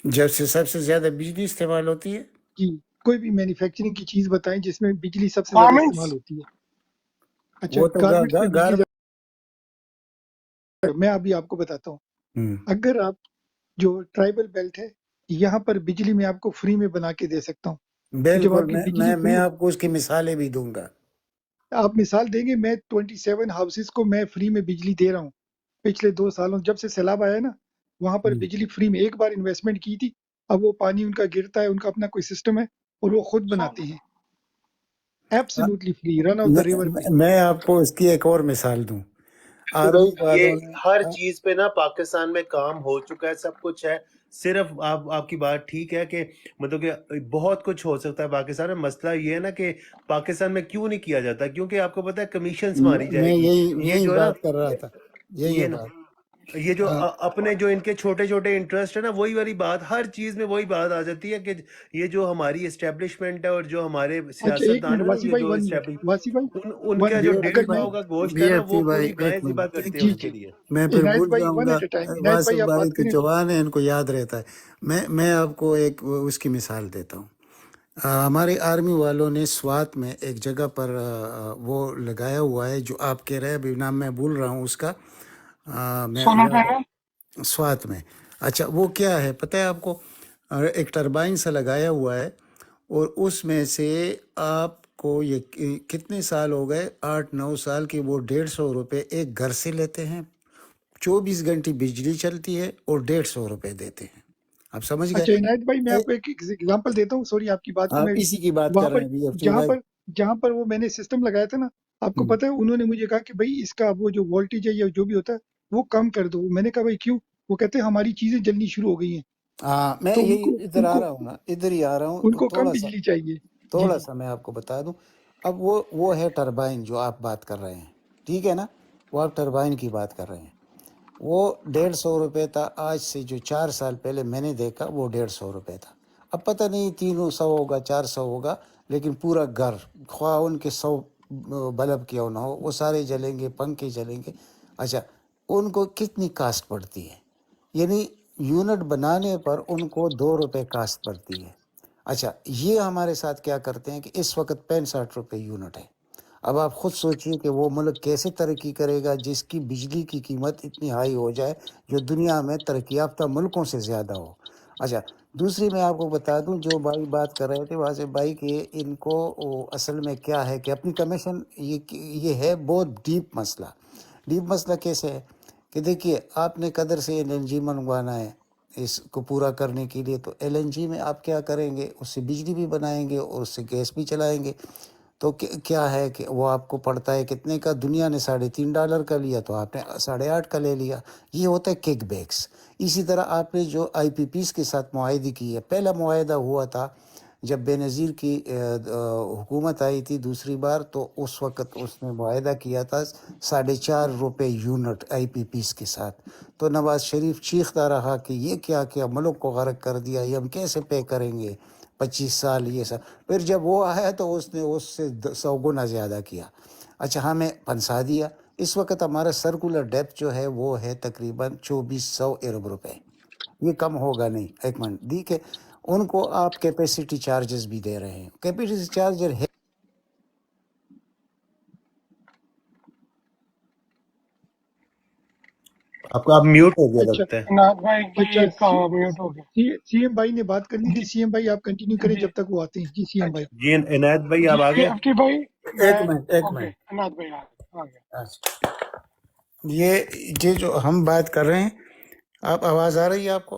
S2: جب سے سب سے زیادہ بجلی استعمال ہوتی ہے،
S9: جی کوئی بھی مینوفیکچرنگ کی چیز بتائیں جس میں بجلی سب سے زیادہ
S4: گارمنٹس.
S9: استعمال ہوتی ہے. اچھا
S2: وہ تو
S9: گارمنٹس میں بجلی زیادہ، میں ابھی آپ کو بتاتا ہوں. اگر آپ جو ٹرائبل بیلٹ ہے یہاں پر بجلی میں آپ کو فری میں بنا کے دے سکتا ہوں. جب
S2: بالکل
S9: آپ کی بجلی
S2: میں
S9: فری،
S2: آپ کو اس کی مثالیں بھی دوں گا.
S9: آپ مثال دیں گے، میں 27 ہاؤسز کو میں فری میں بجلی دے رہا ہوں پچھلے 2 سالوں. جب سے سیلاب آیا نا وہاں پر بجلی فری میں، ایک بار انویسٹمنٹ کی تھی، اب وہ پانی ان کا گرتا ہے، ان کا اپنا کوئی سسٹم ہے اور وہ خود بناتے ہیں absolutely free, run of the river پہ.
S2: میں آپ کو اس کی ایک اور مثال دوں. آرمی
S3: یہ
S2: والوں نے
S3: ہر چیز پہ نا پاکستان میں کام ہو چکا ہے، سب کچھ ہے. صرف آپ کی بات ٹھیک ہے کہ مطلب کہ بہت کچھ ہو سکتا ہے پاکستان میں. مسئلہ یہ ہے نا کہ پاکستان میں کیوں نہیں کیا جاتا، کیونکہ آپ کو پتا ہے کمیشنز ماری جائے
S2: میں
S3: گی. یہ
S2: یہی
S3: جو ہے نا،
S2: بات کر رہا تھا، یہی ہے
S3: یہ
S2: بات.
S3: یہ جو
S2: ہاں،
S3: اپنے جو ان کے چھوٹے چھوٹے انٹرسٹ ہے نا، وہی والی بات ہر چیز میں وہی بات آ جاتی ہے کہ یہ جو ہماری اسٹیبلشمنٹ ہے اور جو ہمارے
S9: اچھا ایک
S3: سیاستدان
S9: منٹ
S3: ہے نا،
S9: واسی
S3: یہ
S9: بھائی،
S3: جو
S9: 1 منٹ
S3: اسٹیبلش
S9: واسی بھائی،
S3: ان
S9: 1
S3: کا
S9: منٹ
S3: جو
S2: بی
S3: 1.5
S9: اگر میں،
S3: پاؤ کا گوشت ہے
S2: بی
S3: نا،
S2: ایف
S3: وہ
S2: ٹی بھائی
S3: پوری گائے
S2: ایک منٹ،
S3: ذبح کرتے ہیں
S9: جی
S3: اس کے
S9: جی
S3: لیے.
S2: میں پھر
S9: عنایت
S2: بھول
S9: بھائی
S2: جاؤں
S9: 1
S2: گا.
S9: ایٹ اے ٹائم، عنایت
S2: واصف
S9: بھائی آپ
S2: بھائی
S9: بات
S2: تو
S9: کریں.
S2: جوان ہے، ان کو یاد رہتا ہے. میں آپ کو ایک اس کی مثال دیتا ہوں. ہمارے آرمی والوں نے سوات میں ایک جگہ پر وہ لگایا ہوا ہے جو آپ کہہ رہے ہیں، ابھی نام میں بھول رہا ہوں اس کا. میں
S4: سولر
S2: یاد
S4: پینل.
S2: سوات میں. اچھا وہ کیا ہے پتہ ہے آپ کو؟ ایک ٹربائن سے لگایا ہوا ہے اور اس میں سے آپ کو یہ کتنے سال ہو گئے، 8-9 سال کی، وہ 150 روپے ایک گھر سے لیتے ہیں. 24 گھنٹے بجلی چلتی ہے اور 150 روپے دیتے ہیں. آپ سمجھ گئے؟
S9: اچھا عنایت بھائی میں آپ کو ایک ایگزامپل دیتا ہوں، سوری آپ کی بات کو
S2: آپ
S9: میں
S2: اسی کی بات
S9: وہاں
S2: کر
S9: پر
S2: رہے ہیں بی ایف ٹی
S9: جہاں
S2: بھائی.
S9: پر جہاں پر وہ میں نے سسٹم لگایا تھا نا، آپ کو پتہ ہے انہوں نے مجھے کہا کہ بھائی اس کا وہ جو وولٹیج ہے یا جو بھی ہوتا ہے وہ کم کر دو. میں نے کہا بھائی کیوں؟ وہ کہتے ہیں ہماری چیزیں جلنی شروع ہو گئی ہیں
S2: ہاں میں
S9: تو
S2: یہی ادھر آ رہا ہوں نا، ادھر ہی آ رہا
S9: ان
S2: ہوں.
S9: کو کم بجلی چاہیے. جی
S2: تھوڑا
S9: جی
S2: سا میں آپ کو بتا دوں. اب وہ ہے ٹربائن جو آپ بات کر رہے ہیں، ٹھیک ہے نا؟ وہ آپ ٹربائن کی بات کر رہے ہیں. وہ 150 روپے تھا. آج سے جو 4 سال پہلے میں نے دیکھا وہ 150 روپے تھا. اب پتہ نہیں 300 ہوگا 400 ہوگا، لیکن پورا گھر، خواہ ان کے 100 بلب کیوں نہ ہو، وہ سارے جلیں گے، پنکھے جلیں گے. اچھا ان کو کتنی کاسٹ پڑتی ہے؟ یعنی یونٹ بنانے پر ان کو 2 روپے کاسٹ پڑتی ہے. اچھا یہ ہمارے ساتھ کیا کرتے ہیں کہ اس وقت 65 روپے یونٹ ہے. اب آپ خود سوچئے کہ وہ ملک کیسے ترقی کرے گا جس کی بجلی کی قیمت اتنی ہائی ہو جائے جو دنیا میں ترقی یافتہ ملکوں سے زیادہ ہو. اچھا دوسری میں آپ کو بتا دوں، جو بھائی بات کر رہے تھے واضح بھائی، کہ ان کو اصل میں کیا ہے کہ اپنی کمیشن، یہ ہے بہت ڈیپ مسئلہ. ڈیپ مسئلہ کیسے ہے کہ دیکھیے، آپ نے قدر سے ایل این جی منگوانا ہے اس کو پورا کرنے کے لیے، تو ایل این جی میں آپ کیا کریں گے؟ اس سے بجلی بھی بنائیں گے اور اس سے گیس بھی چلائیں گے. تو کیا ہے کہ وہ آپ کو پڑتا ہے کتنے کا؟ دنیا نے $3.5 کا لیا تو آپ نے 8.5 کا لے لیا. یہ ہوتا ہے کک بیکس. اسی طرح آپ نے جو آئی پی پیز کے ساتھ معاہدے کی ہے، پہلا معاہدہ ہوا تھا جب بے نظیر کی حکومت آئی تھی دوسری بار، تو اس وقت اس نے معاہدہ کیا تھا 4.5 روپے یونٹ آئی پی پیز کے ساتھ. تو نواز شریف چیختا رہا کہ یہ کیا ملک کو غرق کر دیا، یہ ہم کیسے پے کریں گے 25 سال یہ سب. پھر جب وہ آیا تو اس نے اس سے 100 گنا زیادہ کیا. اچھا ہمیں پھنسا دیا. اس وقت ہمارا سرکولر ڈیپتھ جو ہے وہ ہے تقریباً 2400 ارب روپے. یہ کم ہوگا نہیں. ایک منٹ دی کہ ان کو آپ کیپیسٹی چارجز بھی دے رہے ہیں. کیپیسٹی چارجر ہے
S3: آپ کا میوٹ ہو گیا
S9: اچھا
S3: لگتا ہے.
S4: عنایت بھائی
S9: اچھا
S4: کی کا میوٹ ہو گیا.
S9: سی ایم بھائی نے بات کرنی تھی. سی ایم بھائی آپ کنٹینیو کریں
S4: جی
S9: جب تک وہ آتے ہیں. جی سی ایم بھائی.
S3: جی عنایت بھائی آپ
S4: جی
S3: آگے.
S4: ایف ٹی بھائی میں
S2: ایک
S4: اوکے
S2: منٹ.
S4: عنایت بھائی آ گیا.
S2: اچھا. یہ جو ہم بات کر رہے ہیں، آپ آواز آ رہی ہے آپ کو؟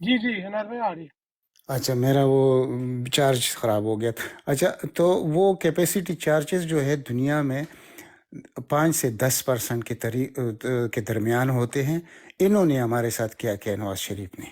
S4: جی جی عنایت بھائی آ رہی ہے.
S2: اچھا میرا وہ چارج خراب ہو گیا تھا. اچھا تو وہ کیپیسٹی چارجز جو ہے دنیا میں 5 سے 10% کے درمیان ہوتے ہیں. انہوں نے ہمارے ساتھ کیا نواز شریف نے